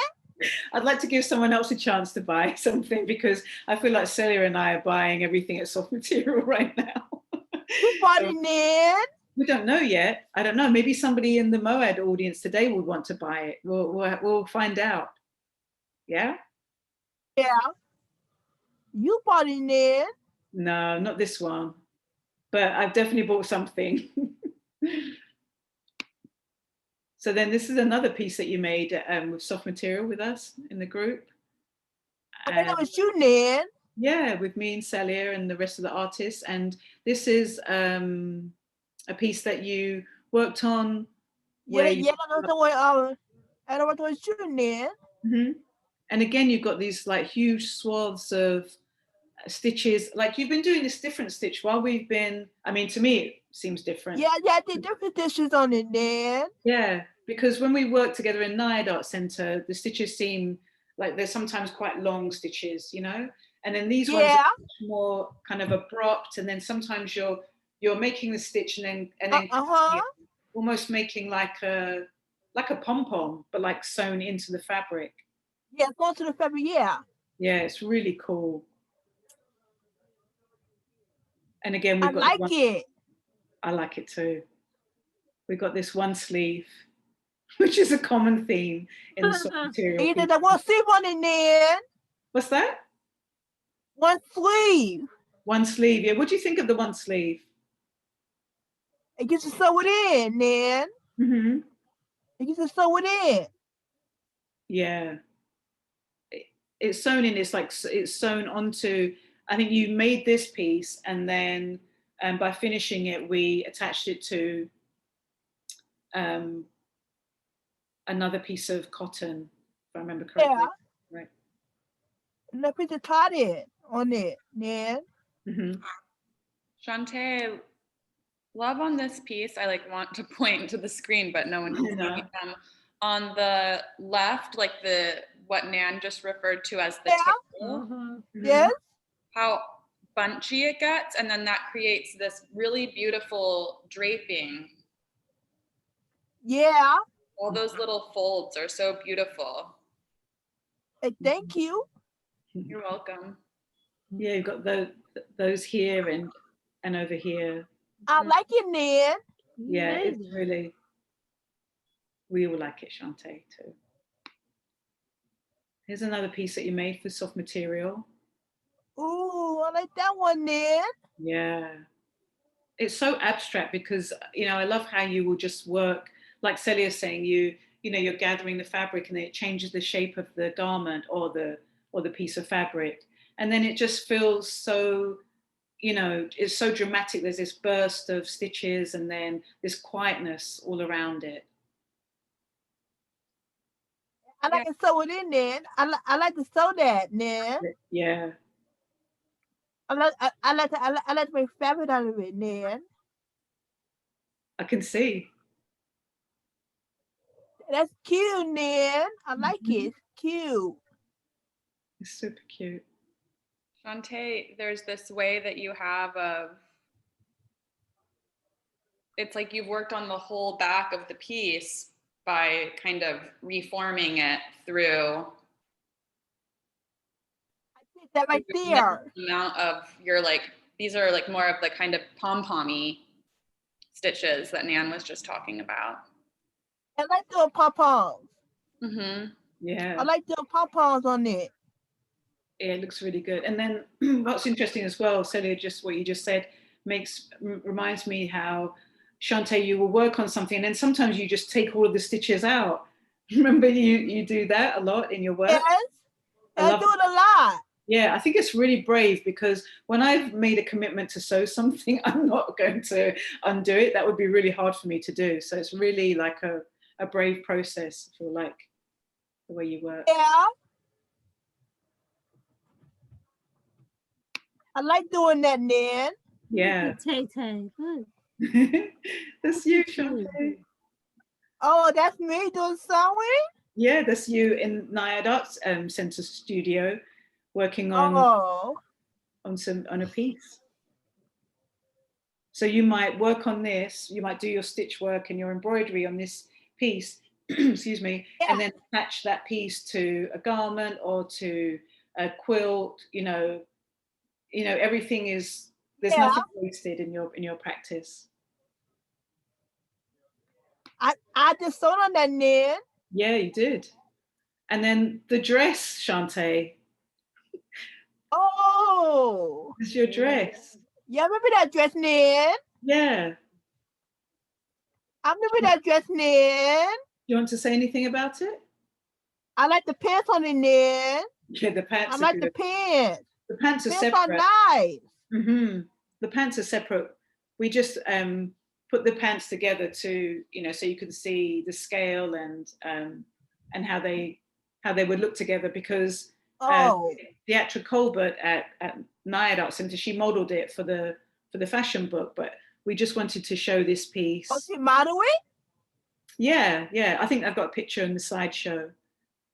I'd like to give someone else a chance to buy something because I feel like Celia and I are buying everything at Soft Material right now. You bought it, Nan? We don't know yet. I don't know. Maybe somebody in the MOAD audience today would want to buy it. We'll find out. Yeah? Yeah. You bought it, Nan? No, not this one. But I've definitely bought something. So then this is another piece that you made with Soft Material with us in the group. And it was you, Nan? Yeah, with me and Celia and the rest of the artists. And this is a piece that you worked on. I know what was you, Nan. Mm-hmm. And again, you've got these like huge swaths of stitches. Like you've been doing this different stitch while we've been, I mean, to me, it seems different. Yeah, I did different stitches on it, Nan. Yeah, because when we work together in NIAD Art Center, the stitches seem like they're sometimes quite long stitches, you know? And then these ones are much more kind of abrupt, and then sometimes you're making the stitch and then almost making like a pom-pom, but like sewn into the fabric. Yeah, go to the fabric, yeah. Yeah, it's really cool. And again, we've got it. I like it too. We've got this one sleeve, which is a common theme in the Soft Material. You did the one sleeve on it, Nan. What's that? One sleeve. One sleeve, yeah. What do you think of the one sleeve? It gets to sew it in, Nan. Mm-hmm. It gets to sew it in. Yeah. It's sewn in, it's sewn onto, I think you made this piece and then by finishing it, we attached it to another piece of cotton, if I remember correctly. Yeah. Right. And I put the cotton in on it, Nan. Mm-hmm. Shantae, love on this piece. I want to point to the screen, but no one can see me. On the left, like what Nan just referred to as the tail. Mm-hmm. Yes. How bunchy it gets, and then that creates this really beautiful draping. Yeah. All those little folds are so beautiful. Thank you. You're welcome. Yeah, you've got those here and over here. I like it, Nan. Yeah, it's really, we all like it, Shantae, too. Here's another piece that you made for soft material. Ooh, I like that one, Nan. Yeah. It's so abstract because, you know, I love how you will just work, like Celia's saying, you know, you're gathering the fabric and then it changes the shape of the garment or the piece of fabric. And then it just feels so, you know, it's so dramatic. There's this burst of stitches and then this quietness all around it. I like to sew it in, Nan. I like to sew that, Nan. Yeah. I like to make fabric out of it, Nan. I can see. That's cute, Nan. I like it. It's cute. It's super cute. Shantae, there's this way that you have of, it's like you've worked on the whole back of the piece by kind of reforming it through. I did that right there. The amount of your, like, these are like more of the kind of pom-pommy stitches that Nan was just talking about. I like doing pom-poms. Mm-hmm. Yeah. I like doing pom-poms on it. Yeah, it looks really good. And then what's interesting as well, Celia, just what you just said, reminds me how, Shantae, you will work on something and then sometimes you just take all of the stitches out. Remember you do that a lot in your work? Yes, I do it a lot. Yeah, I think it's really brave because when I've made a commitment to sew something, I'm not going to undo it. That would be really hard for me to do. So it's really like a brave process, I feel like, the way you work. Yeah. I like doing that, Nan. Yeah. Tay-Tay, look. That's you, Shantae. Oh, that's me doing sewing? Yeah, that's you in NIAD Arts Centre studio working on a piece. So you might work on this, you might do your stitch work and your embroidery on this piece, excuse me, and then attach that piece to a garment or to a quilt, you know, everything is, there's nothing wasted in your practice. I just sewed on that, Nan. Yeah, you did. And then the dress, Shantae. Oh. It's your dress. Yeah, remember that dress, Nan? Yeah. I remember that dress, Nan. You want to say anything about it? I like the pants on it, Nan. Yeah, the pants. I like the pants. The pants are separate. Are nice. Mm-hmm. The pants are separate. We just put the pants together to, you know, so you can see the scale and how they would look together because Diaspora Colbert at NIAD Art Centre, she modelled it for the fashion book, but we just wanted to show this piece. Oh, she modeled it? Yeah. I think I've got a picture in the slideshow.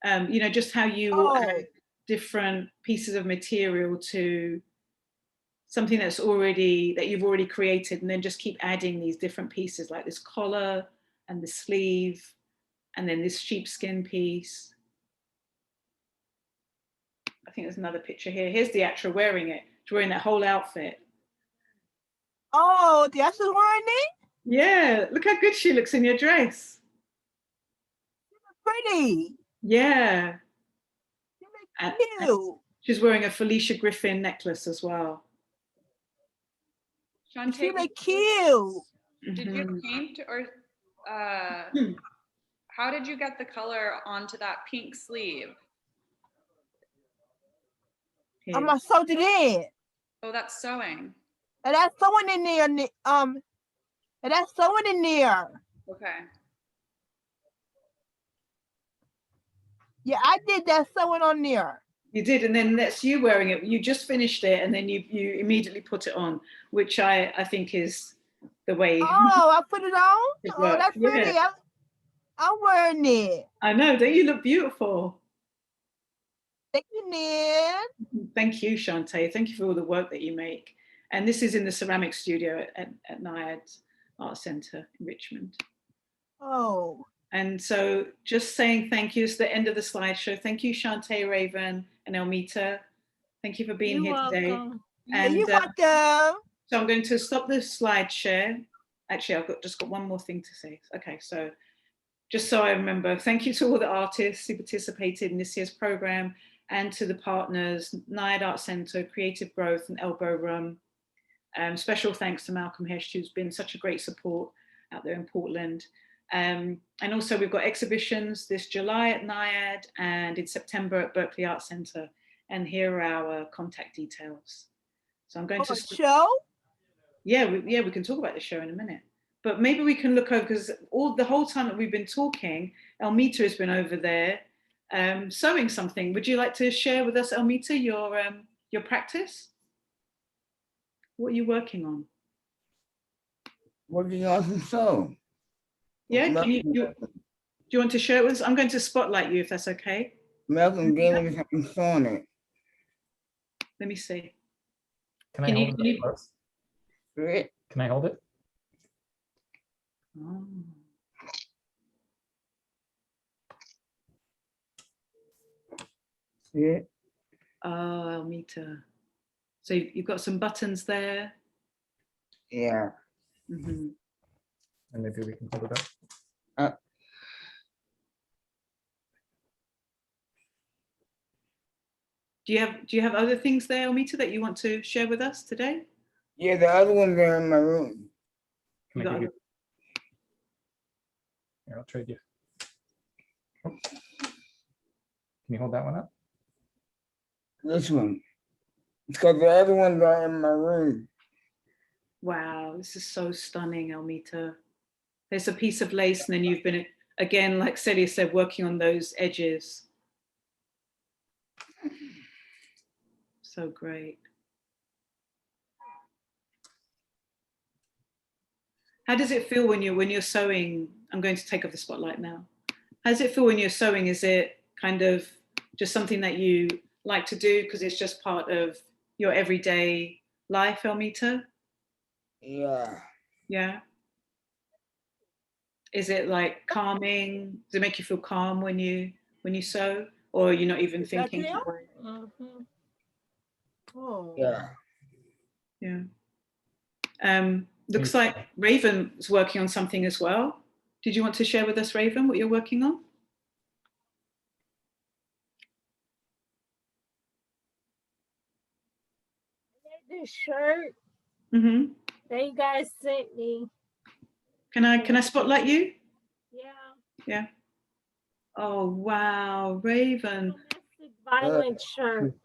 You know, just how you will add different pieces of material to something that you've already created, and then just keep adding these different pieces like this collar and the sleeve, and then this sheepskin piece. I think there's another picture here. Here's Diaspora wearing it. She's wearing that whole outfit. Oh, Diaspora's wearing it? Yeah, look how good she looks in your dress. Pretty. Yeah. Cute. She's wearing a Felicia Griffin necklace as well. Shantae, she look cute. Did you paint or how did you get the color onto that pink sleeve? I'm gonna sew it in. Oh, that's sewing. And that's sewing in there. And that's sewing in there. Okay. Yeah, I did that sewing on there. You did, and then that's you wearing it. You just finished it, and then you immediately put it on, which I think is the way. Oh, I put it on? Oh, that's pretty. Yeah. I'm wearing it. I know, don't you look beautiful? Thank you, Nan. Thank you, Shantae. Thank you for all the work that you make. And this is in the ceramic studio at NIAD Art Centre in Richmond. Oh. And so just saying thank you. It's the end of the slideshow. Thank you, Shantae, Raven, and Elmeater. Thank you for being You're here today. welcome. And You're welcome. so I'm going to stop the slide share. Actually, I've just got one more thing to say. Okay, so just so I remember, thank you to all the artists who participated in this year's program and to the partners, NIAD Art Center, Creative Growth, and Elbow Room. Special thanks to Malcolm Hesh, who's been such a great support out there in Portland. And also we've got exhibitions this July at NIAD and in September at Berkeley Art Center. And here are our contact details. So I'm going to show. Yeah, we can talk about the show in a minute. But maybe we can look over, because the whole time that we've been talking, Elmeater has been over there sewing something. Would you like to share with us, Elmeater, your practice? What are you working on? Working on some sew. Yeah, do you want to share it with us? I'm going to spotlight you if that's okay. Malcolm gave me something sewing it. Let me see. Can I hold it close? Right. Can I hold it? Oh. See it? Oh, Elmeater. So you've got some buttons there. Yeah. Mm-hmm. And maybe we can hold it up. Do you have other things there, Elmeater, that you want to share with us today? Yeah, the other ones are in my room. Can I give you? Here, I'll trade you. Oh. Can you hold that one up? This one. It's because the other ones are in my room. Wow, this is so stunning, Elmeater. There's a piece of lace, and then you've been, again, like Celia said, working on those edges. So great. How does it feel when you're sewing? I'm going to take off the spotlight now. How does it feel when you're sewing? Is it kind of just something that you like to do because it's just part of your everyday life, Elmeater? Yeah. Yeah. Is it like calming? Does it make you feel calm when you sew, or you're not even thinking? Mm-hmm. Oh. Yeah. Yeah. Looks like Raven's working on something as well. Did you want to share with us, Raven, what you're working on? This shirt that you guys sent me. Can I spotlight you? Yeah. Yeah. Oh wow, Raven. Domestic violence shirt.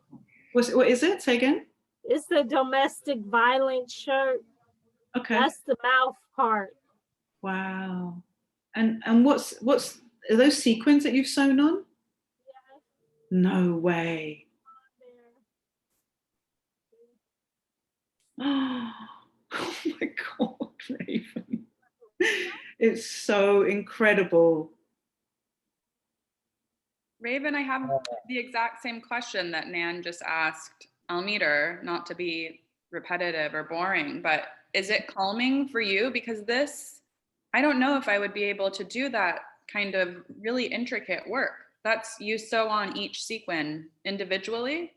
What is it? Say again. It's the domestic violence shirt. Okay. That's the mouth part. Wow. And what's are those sequins that you've sewn on? Yeah. No way. Oh my God, Raven. It's so incredible. Raven, I have the exact same question that Nan just asked Elmeater, not to be repetitive or boring, but is it calming for you? Because this, I don't know if I would be able to do that kind of really intricate work. That's, you sew on each sequin individually?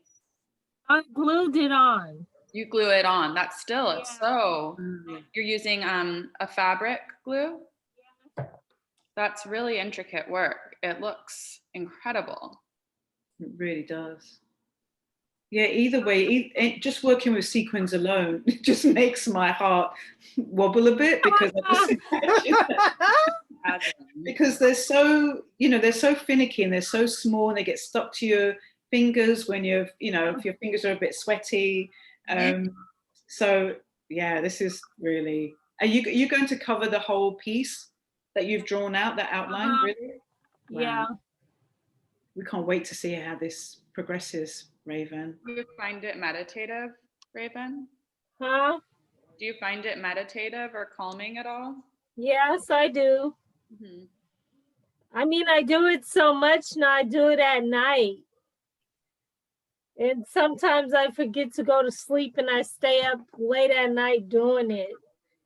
I glued it on. You glue it on. That's still, it's so, you're using a fabric glue? Yeah. That's really intricate work. It looks incredible. It really does. Yeah, either way, just working with sequins alone just makes my heart wobble a bit, because because they're so, they're so finicky and they're so small and they get stuck to your fingers when if your fingers are a bit sweaty. So yeah, this is really, are you going to cover the whole piece that you've drawn out, that outline? Really? Wow. Yeah. We can't wait to see how this progresses, Raven. Do you find it meditative, Raven? Huh? Do you find it meditative or calming at all? Yes, I do. Mm-hmm. I mean, I do it so much now, I do it at night. And sometimes I forget to go to sleep and I stay up late at night doing it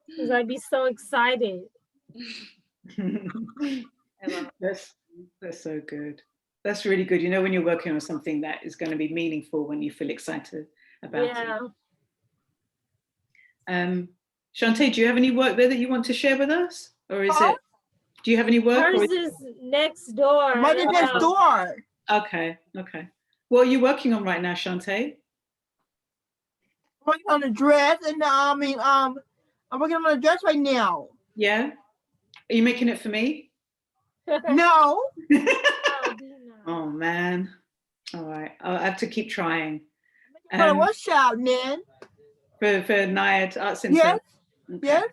because I'd be so excited. I love it. That's so good. That's really good. You know, when you're working on something that is going to be meaningful, when you feel excited about Yeah. it. Shantae, do you have any work there that you want to share with us? Or is it, do you have any work? Hers is next door. Mine is next door. Okay, okay. What are you working on right now, Shantae? I'm working on a dress, and I'm working on a dress right now. Yeah? Are you making it for me? No. Oh, man. All right. I'll have to keep trying. For a workshop, Nan. For NIAD Art Center? Yes. Okay. Yes.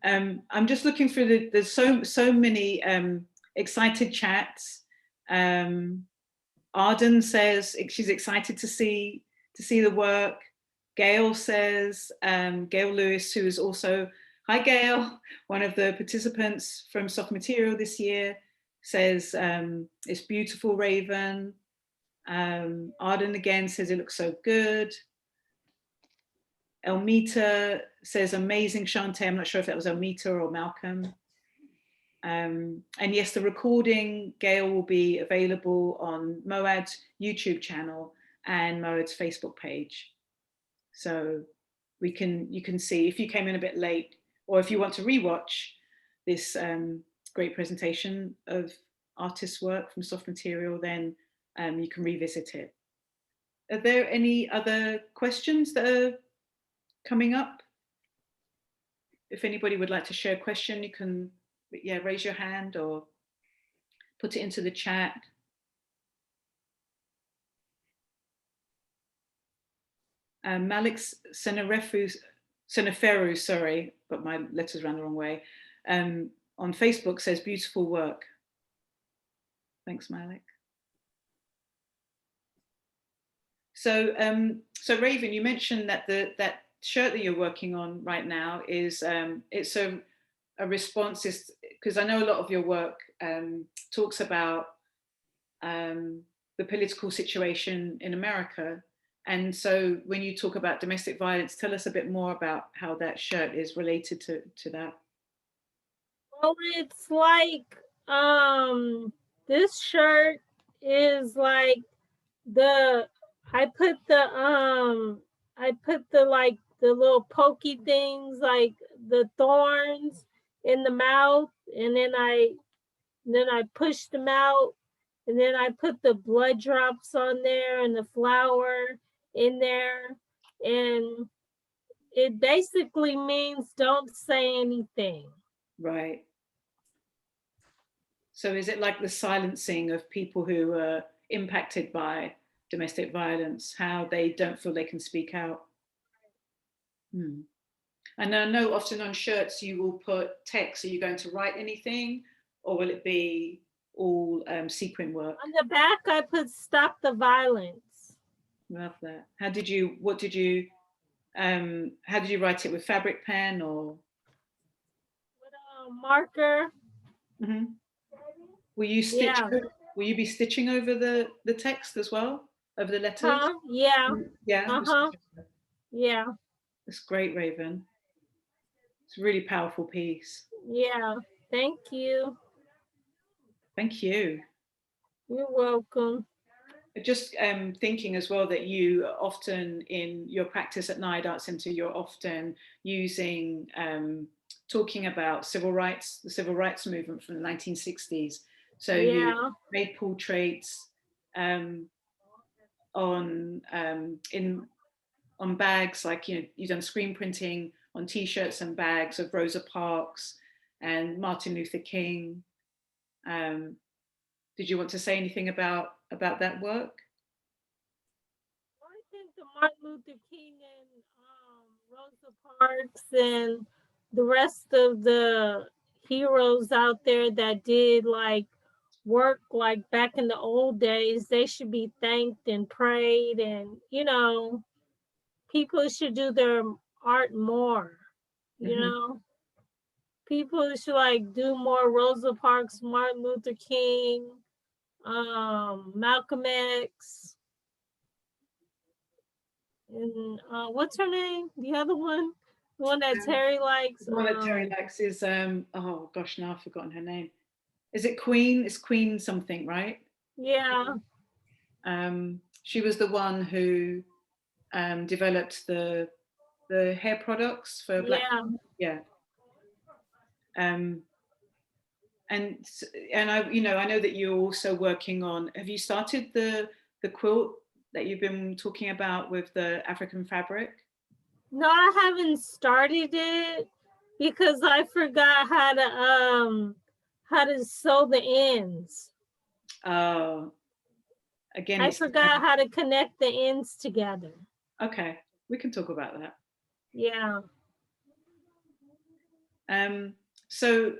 I'm just looking for there's so many excited chats. Arden says she's excited to see the work. Gail says, Gail Lewis, who is also, hi Gail, one of the participants from Soft Material this year, says, it's beautiful, Raven. Arden again says it looks so good. Elmeater says amazing, Shantae. I'm not sure if that was Elmeater or Malcolm. And yes, the recording, Gail, will be available on MOAD's YouTube channel and MOAD's Facebook page. So you can see if you came in a bit late, or if you want to rewatch this great presentation of artists' work from Soft Material, then you can revisit it. Are there any other questions that are coming up? If anybody would like to share a question, you can raise your hand or put it into the chat. Malik Seneferu, sorry, but my letters ran the wrong way, on Facebook says beautiful work. Thanks, Malik. So Raven, you mentioned that that shirt that you're working on right now is it's a response, is because I know a lot of your work talks about the political situation in America. And so when you talk about domestic violence, tell us a bit more about how that shirt is related to that. Well, it's like this shirt is like I put the like the little pokey things, like the thorns in the mouth, and then I pushed them out, and then I put the blood drops on there and the flower in there, and it basically means don't say anything. Right. So is it like the silencing of people who are impacted by domestic violence, how they don't feel they can speak out? And I know often on shirts you will put text. Are you going to write anything, or will it be all sequin work? On the back, I put "Stop the Violence." Love that. How did you write it, with fabric pen or with a marker? Mm-hmm. Will you stitch? Yeah. Will you be stitching over the text as well, over the letters? Yeah. Yeah. Yeah. It's great, Raven. It's a really powerful piece. Yeah. Thank you. Thank you. You're welcome. Just thinking as well that you often in your practice at NIAD Art Center, you're often using, talking about civil rights, the civil rights movement from the 1960s. So you made portraits on bags, like you've done screen printing on T-shirts and bags of Rosa Parks and Martin Luther King. Did you want to say anything about that work? I think the Martin Luther King and Rosa Parks and the rest of the heroes out there that did like work like back in the old days, they should be thanked and prayed, and people should do their art more. People should like do more Rosa Parks, Martin Luther King, Malcolm X, and what's her name? The other one, the one that Terry likes. The one that Terry likes is oh gosh, now I've forgotten her name. is it Queen? It's Queen something, right? Yeah. She was the one who developed the hair products for Black. Yeah. And I know that you're also working on. Have you started the quilt that you've been talking about with the African fabric? No, I haven't started it because I forgot how to sew the ends. Oh, again, I forgot how to connect the ends together. Okay, we can talk about that. Yeah. So,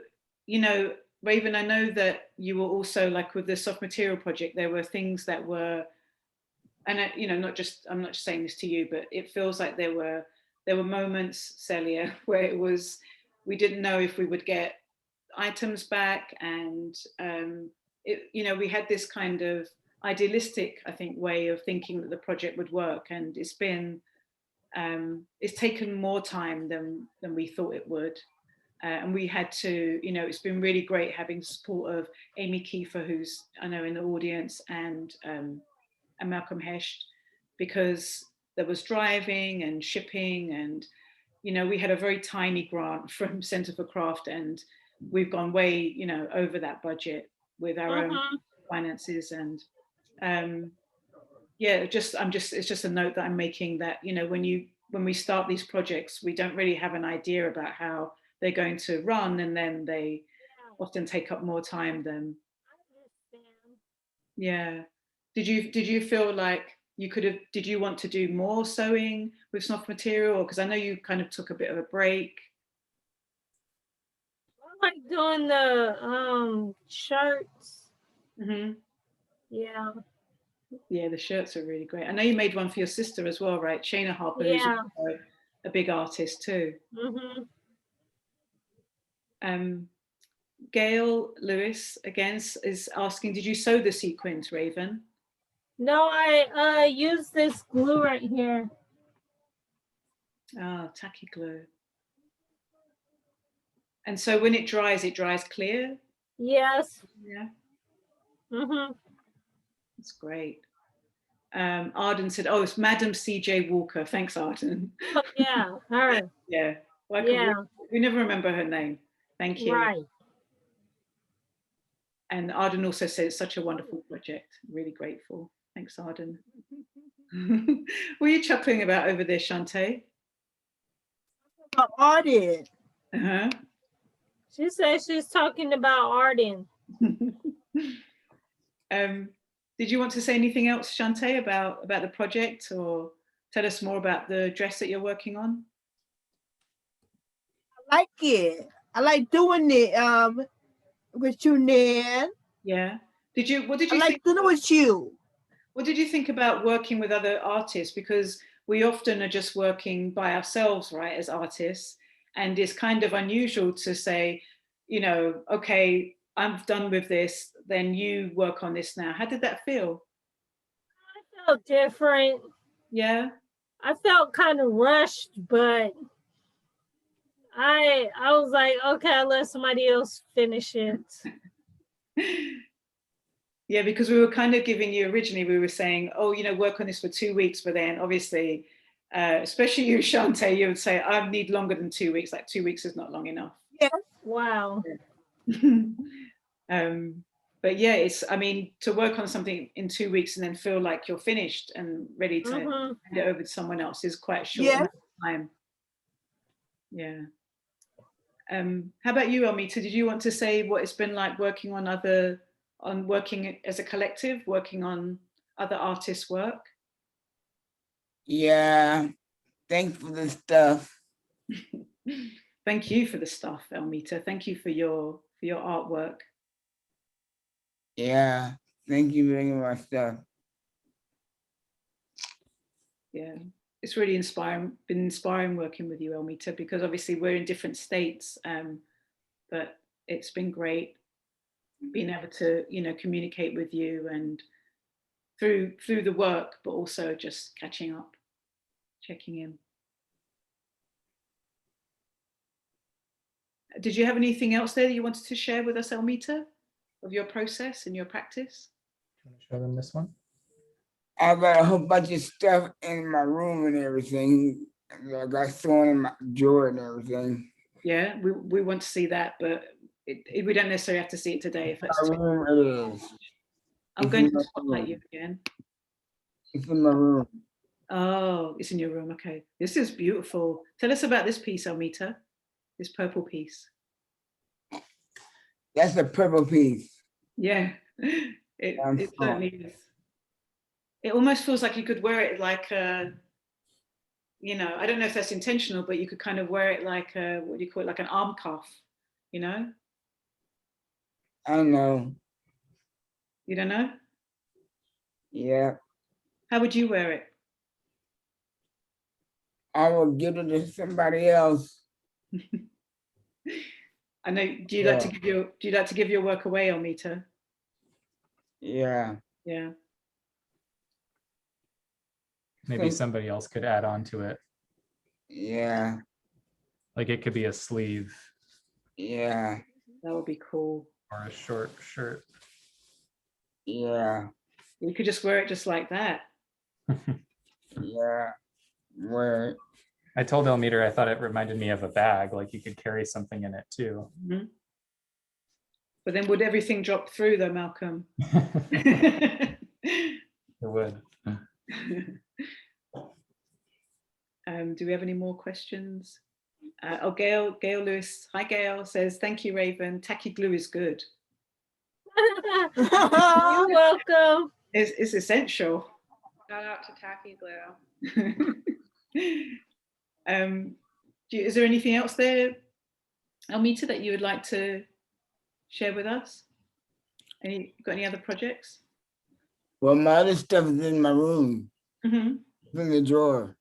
Raven, I know that you were also, like, with the soft material project, there were things that were, and I'm not just saying this to you, but it feels like there were moments, Celia, where we didn't know if we would get items back, and we had this kind of idealistic, I think, way of thinking that the project would work, and it's taken more time than we thought it would. And we had to, it's been really great having support of Amy Kiefer, who's, I know, in the audience, and Malcolm Hesht, because there was driving and shipping, and, we had a very tiny grant from Centre for Craft, and we've gone way, over that budget with our own finances. And it's just a note that I'm making, that, when we start these projects, we don't really have an idea about how they're going to run, and then they often take up more time than. Yeah. Did you feel like you could have? Did you want to do more sewing with soft material? Because I know you kind of took a bit of a break. I like doing the shirts. Mm-hmm. Yeah. Yeah, the shirts are really great. I know you made one for your sister as well, right? Shayna Harper, who's a big artist too. Mm-hmm. Gail Lewis again is asking, did you sew the sequins, Raven? No, I use this glue right here. Ah, tacky glue. And so when it dries clear? Yes. Yeah. Mm-hmm. That's great. Arden said, oh, it's Madam C.J. Walker. Thanks, Arden. Oh, yeah, her. Yeah. Well, we never remember her name. Thank you. Right. And Arden also said it's such a wonderful project. Really grateful. Thanks, Arden. What are you chuckling about over there, Shantae? About Arden. Uh-huh. She says she's talking about Arden. Did you want to say anything else, Shantae, about the project, or tell us more about the dress that you're working on? I like it. I like doing it with you, Nan. Yeah. What did you think? Doing it with you. What did you think about working with other artists? Because we often are just working by ourselves, right, as artists. And it's kind of unusual to say, okay, I'm done with this, then you work on this now. How did that feel? I felt different. Yeah. I felt kind of rushed, but I was like, okay, I'll let somebody else finish it. Yeah, because we were kind of giving you, originally we were saying, oh, work on this for 2 weeks, but then obviously, especially you, Shantae, you would say, I need longer than 2 weeks. Like 2 weeks is not long enough. Yeah. Wow. But yeah, to work on something in 2 weeks and then feel like you're finished and ready to hand it over to someone else is quite a short amount of time. Yeah. How about you, Elmeater? Did you want to say what it's been like working working as a collective, working on other artists' work? Yeah, thanks for the stuff. Thank you for the stuff, Elmeater. Thank you for your artwork. Yeah, thank you very much, stuff. Yeah, it's really been inspiring working with you, Elmeater, because obviously we're in different states, but it's been great being able to, communicate with you, and through the work, but also just catching up, checking in. Did you have anything else there that you wanted to share with us, Elmeater? your process and your practice? You want to show them this one? I got a whole bunch of stuff in my room and everything. I got thrown in my drawer and everything. Yeah, we want to see that, but we don't necessarily have to see it today if that's My too. room it is. I'm It's going in to my spotlight room. you again. It's in my room. Oh, it's in your room. Okay. This is beautiful. Tell us about this piece, Elmeater, this purple piece. That's a purple piece. Yeah, it certainly is. It almost feels like you could wear it like a, you know, I don't know if that's intentional, but you could kind of wear it like a, what do you call it, like an arm cuff, you know? I know. You don't know? Yeah. How would you wear it? I will give it to somebody else. I know. Do you like to give your work away, Elmeater? Yeah. Yeah. Maybe somebody else could add on to it. Yeah. Like it could be a sleeve. Yeah. That would be cool. Or a short shirt. Yeah. You could just wear it just like that. Yeah. Where? I told Elmeater I thought it reminded me of a bag, like you could carry something in it too. Mm-hmm. But then would everything drop through though, Malcolm? It would. Do we have any more questions? Gail Lewis, hi Gail, says, thank you, Raven. Tacky glue is good. You're welcome. It's essential. Shout out to tacky glue. Is there anything else there, Elmeater, that you would like to share with us? Got any other projects? Well, my other stuff is in my room. Mm-hmm. It's in the drawer.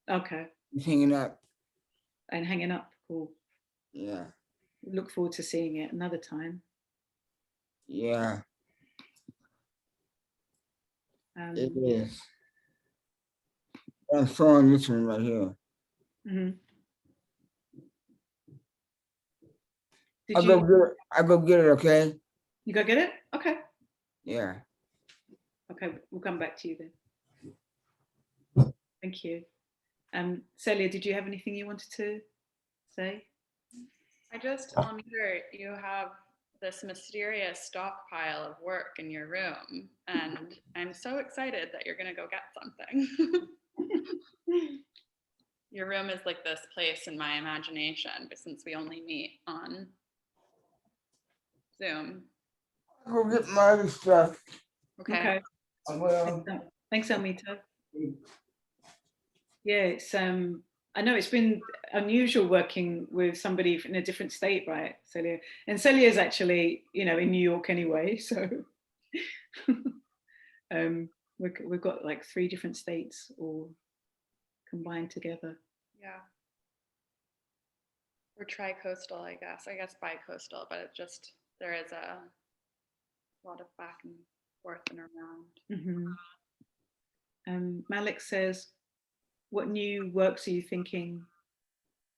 Okay. It's hanging up. And hanging up. Cool. Yeah. Look forward to seeing it another time. Yeah. It is. I'm showing this one right here. Mm-hmm. I go get it, okay? You go get it? Okay. Yeah. Okay, we'll come back to you then. Thank you. Celia, did you have anything you wanted to say? I just, Elmeater, you have this mysterious stockpile of work in your room, and I'm so excited that you're gonna go get something. Your room is like this place in my imagination, but since we only meet on Zoom. I'll go get my other stuff. Okay. I will. Thanks, Elmeater. Yeah, it's I know it's been unusual working with somebody in a different state, right, Celia? And Celia is actually, you know, in New York anyway, so we've got like 3 different states all combined together. Yeah. We're tri-coastal, I guess. I guess bi-coastal, but it just, there is a lot of back and forth and around. Mm-hmm. Malik says, what new works are you thinking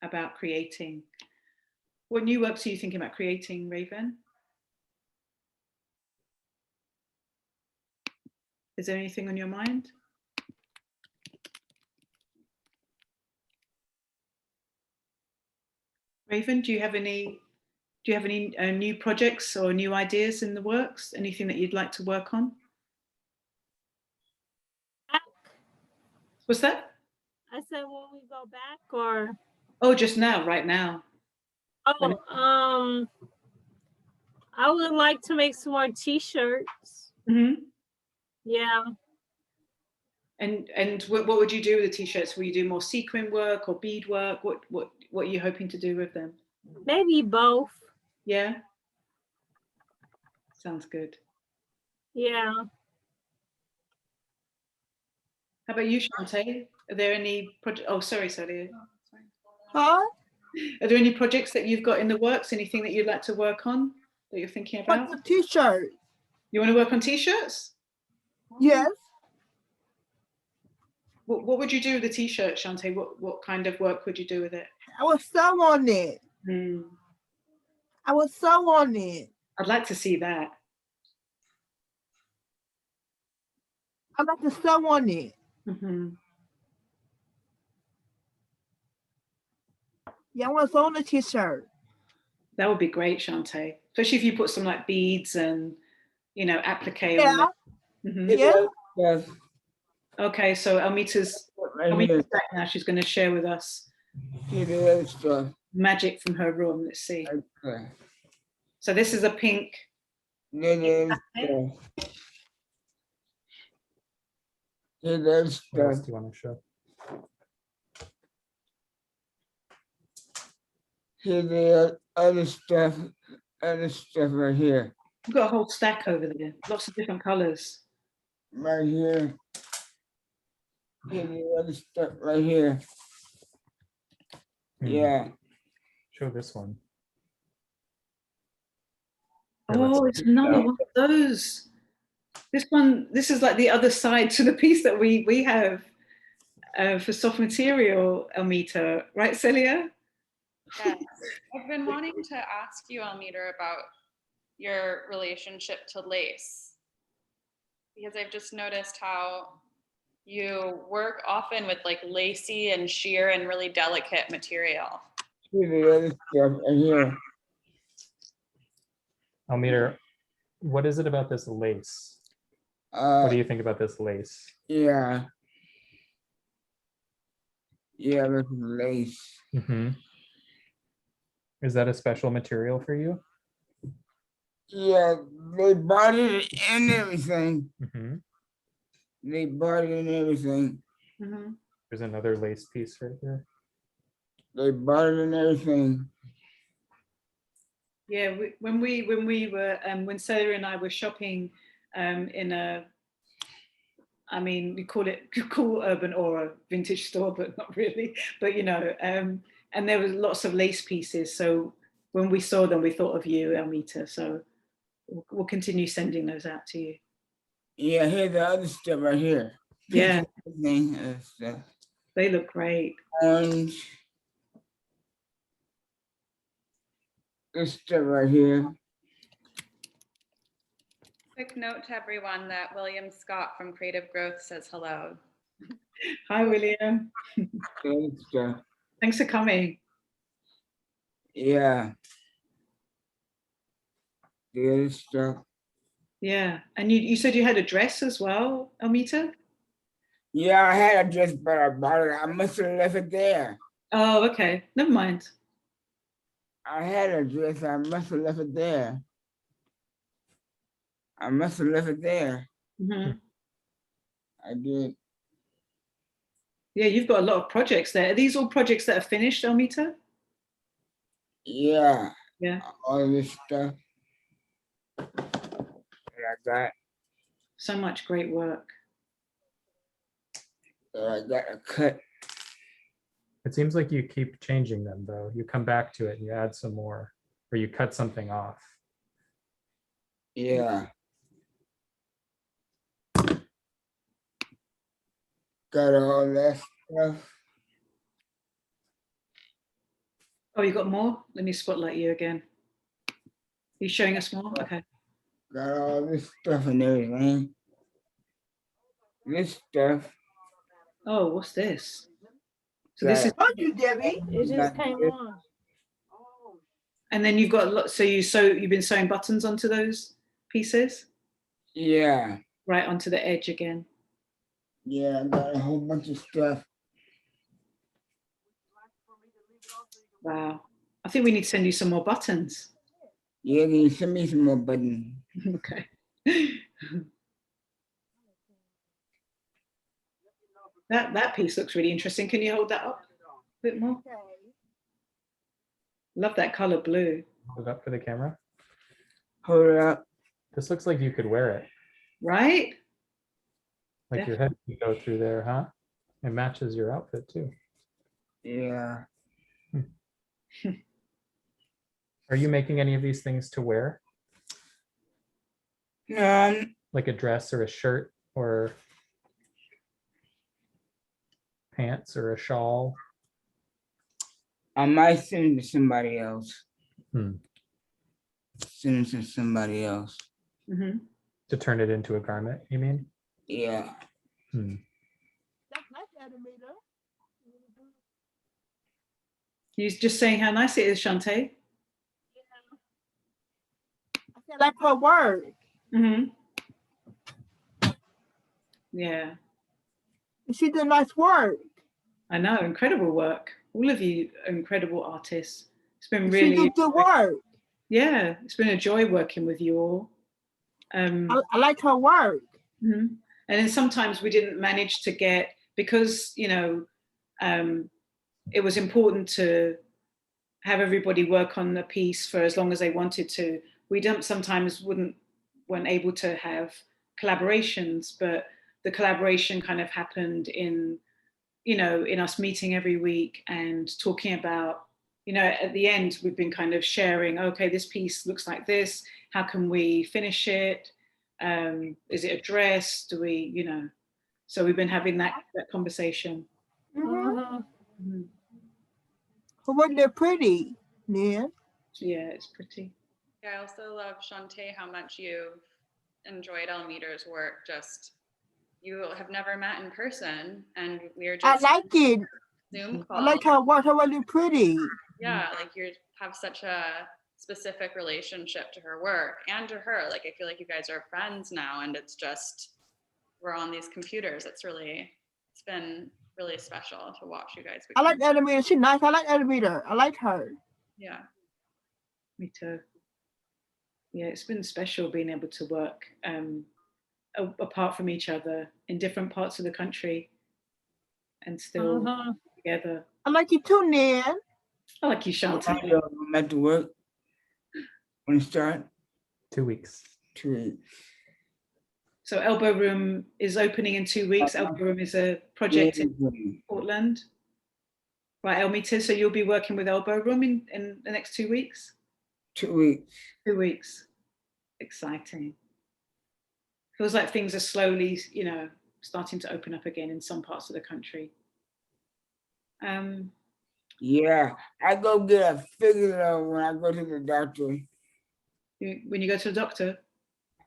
about creating? What new works are you thinking about creating, Raven? Is there anything on your mind? Raven, do you have any new projects or new ideas in the works? Anything that you'd like to work on? What's that? I said when we go back, or oh, just now, right now. Oh, I would like to make some more t-shirts. Mm-hmm. Yeah. And what would you do with the t-shirts? Will you do more sequin work or bead work? What are you hoping to do with them? Maybe both. Yeah. Sounds good. Yeah. How about you, Shantae? Are there any projects? Oh, sorry, Sally. Huh? Are there any projects that you've got in the works? Anything that you'd like to work on that you're thinking about? What's a t-shirt? You want to work on t-shirts? Yes. What would you do with the t-shirt, Shantae? What kind of work would you do with it? I would sew on it. I would sew on it. I'd like to see that. I like to sew on it. Yeah, I want to sew on the t-shirt. That would be great, Shantae. Especially if you put some like beads and, you know, applique Yeah. on there. Yeah. Yes. Okay, so Elmeater's back now. She's going to share with us magic from her room. Let's see. Okay. So this is a pink. It is What else do you want to show? Here the other stuff right here. We've got a whole stack over there. Lots of different colors. Right here. Here the other stuff right here. Yeah. Show this one. Oh, it's another one of those. This is like the other side to the piece that we have for soft material, Elmeater, right, Celia? Yes. I've been wanting to ask you, Elmeater, about your relationship to lace, because I've just noticed how you work often with like lacy and sheer and really delicate material. Here the other stuff right here. Elmeater, what is it about this lace? What do you think about this lace? Yeah. Yeah, this is lace. Is that a special material for you? Yeah, they bought it and everything. They bought it and everything. There's another lace piece right here. They bought it and everything. Yeah, when Celia and I were shopping in a, I mean, we call Urban Aura vintage store, but not really. But you know, and there was lots of lace pieces. So when we saw them, we thought of you, Elmeater. So we'll continue sending those out to you. Yeah, here's the other stuff right here. Yeah, Stuff. they look great. Orange. This stuff right here. Quick note to everyone that William Scott from Creative Growth says hello. Hi, William. This stuff. Thanks for coming. Yeah. The other stuff. Yeah, and you said you had a dress as well, Elmeater? Yeah, I had a dress, but I bought it. I must have left it there. Oh, okay. Never mind. I had a dress. I must have left it there. I must have left it there. I did. Yeah, you've got a lot of projects there. Are these all projects that are finished, Elmeater? Yeah. Yeah. All this stuff that I got. So much great work. That I got a cut. It seems like you keep changing them though. You come back to it and you add some more, or you cut something off. Yeah. Got all that stuff. Oh, you got more? Let me spotlight you again. Are you showing us more? Okay. Got all this stuff and everything. This stuff. Oh, what's this? So this is. Oh, you, Debbie. It just came on. And then you've got a lot. So you've been sewing buttons onto those pieces? Yeah. Right onto the edge again. Yeah, I got a whole bunch of stuff. Wow. I think we need to send you some more buttons. Yeah, can you send me some more buttons? Okay. That piece looks really interesting. Can you hold that up a bit more? Love that color blue. Hold it up for the camera. Hold it up. This looks like you could wear it. Right? Like your head can go through there, huh? It matches your outfit too. Yeah. Are you making any of these things to wear? No, Like a dress or a shirt or pants or a shawl? I might send it to somebody else. Hmm. Send it to somebody else. Mm-hmm. To turn it into a garment, you mean? Yeah. That's nice, Elmeater. You're just saying how nice it is, Shantae. I said, like her word. Yeah, She did nice work. I know, incredible work. All of you are incredible artists. It's been She really, did good work. yeah, it's been a joy working with you all. I like her work. And then sometimes we didn't manage to get, because, you know, it was important to have everybody work on the piece for as long as they wanted to. We sometimes weren't able to have collaborations, but the collaboration kind of happened in, you know, in us meeting every week and talking about, you know, at the end, we've been kind of sharing, okay, this piece looks like this. How can we finish it? Is it a dress? Do we, you know, so we've been having that conversation. Wasn't it pretty, Nan? Yeah, it's pretty. Yeah, I also love, Shantae, how much you've enjoyed Elmeater's work. Just, you have never met in person, and we're I just like it. Zoom I call. like her work. Her work is pretty. Yeah, like you have such a specific relationship to her work and to her. Like, I feel like you guys are friends now, and it's just, we're on these computers. It's been really special to watch you guys. I like Elmeater. She's nice. I like Elmeater. I like her. Yeah. Me too. Yeah, it's been special being able to work apart from each other in different parts of the country and still together. I like you too, Nan. I like you, Shantae. I'm at to work when it start. 2 weeks. 2 weeks. So Elbow Room is opening in 2 weeks. Elbow Room is a project in Portland. Right, Elmeater, so you'll be working with Elbow Room in the next 2 weeks? 2 weeks. 2 weeks. Exciting. Feels like things are slowly, you know, starting to open up again in some parts of the country. Yeah, I go get a physical when I go to the doctor. When you go to the doctor?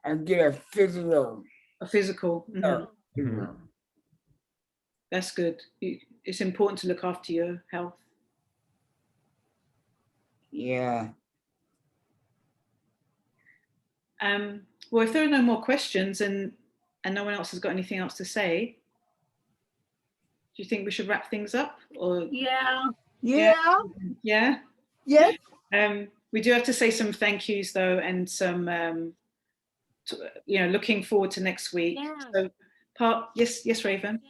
I get a physical. A physical. That's good. It's important to look after your health. Yeah. Well, if there are no more questions and no one else has got anything else to say, do you think we should wrap things up? Or Yeah. We do have to say some thank yous though, and some you know, looking forward to next week. So yes, Raven.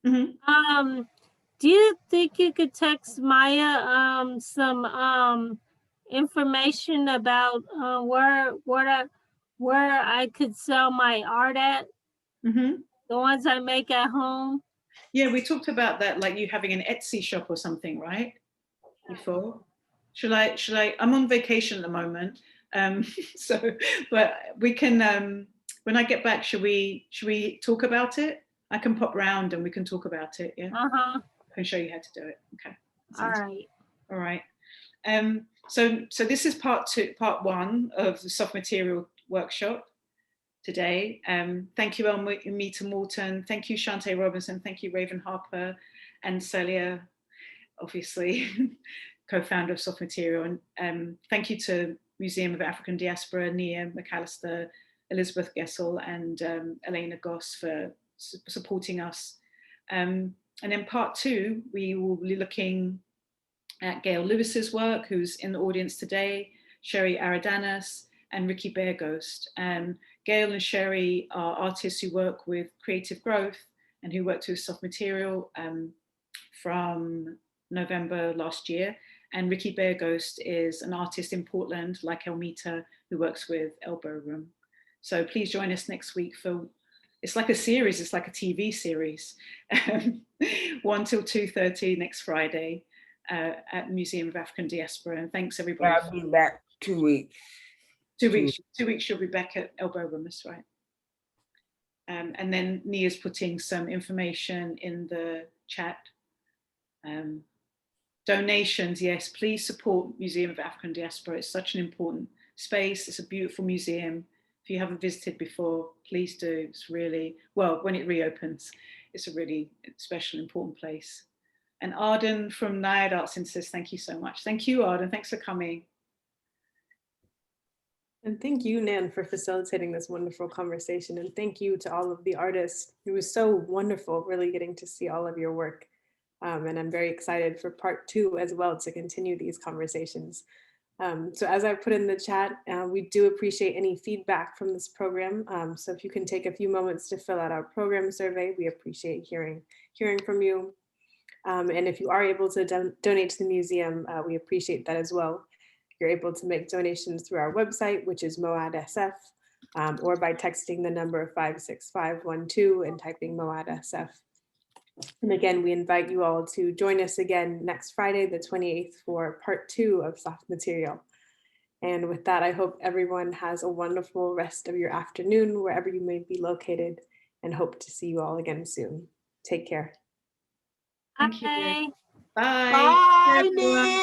Do you think you could text Maya some information about where I could sell my art at? The ones I make at home? Yeah, we talked about that, like you having an Etsy shop or something, right? Before. Should I? I'm on vacation at the moment, so but we can. When I get back, should we talk about it? I can pop round and we can talk about it. Yeah. I can show you how to do it. Okay. All right. So this is part one of the soft material workshop today. Thank you, Elmeater Morton. Thank you, Shantae Robinson. Thank you, Raven Harper, and Celia, obviously, co-founder of Soft Material. And thank you to Museum of African Diaspora, Nia McAllister, Elizabeth Gessel, and Elena Goss for supporting us. And then part two, we will be looking at Gail Lewis's work, who's in the audience today, Sherry Aradanas, and Ricky Bearghost. Gail and Sherry are artists who work with creative growth and who worked with soft material from November last year. And Ricky Bearghost is an artist in Portland, like Elmeater, who works with Elbow Room. So please join us next week for, it's like a series, it's like a TV series, 1 till 2:30 next Friday at Museum of African Diaspora. And thanks everybody. I'll be back 2 weeks. 2 weeks. 2 weeks you'll be back at Elbow Room, that's right. And then Nia's putting some information in the chat. Donations, yes, please support Museum of African Diaspora. It's such an important space. It's a beautiful museum. If If you haven't visited before, please do. It's really, well, when it reopens, it's a really special, important place. And Arden from NIAD Art Centre says, thank you so much. Thank you, Arden. Thanks for coming. And thank you, Nan, for facilitating this wonderful conversation. And thank you to all of the artists. It was so wonderful really getting to see all of your work. And I'm very excited for part 2 as well to continue these conversations. So as I put in the chat, we do appreciate any feedback from this program. So if you can take a few moments to fill out our program survey, we appreciate hearing from you. And if you are able to donate to the museum, we appreciate that as well. You're able to make donations through our website, which is MOAD-SF, or by texting the number 56512 and typing MOAD-SF. And again, we invite you all to join us again next Friday, the 28th, for part 2 of Soft Material. And with that, I hope everyone has a wonderful rest of your afternoon, wherever you may be located, and hope to see you all again soon. Take care. Thank you. Bye. Bye. Bye, everyone. Nan.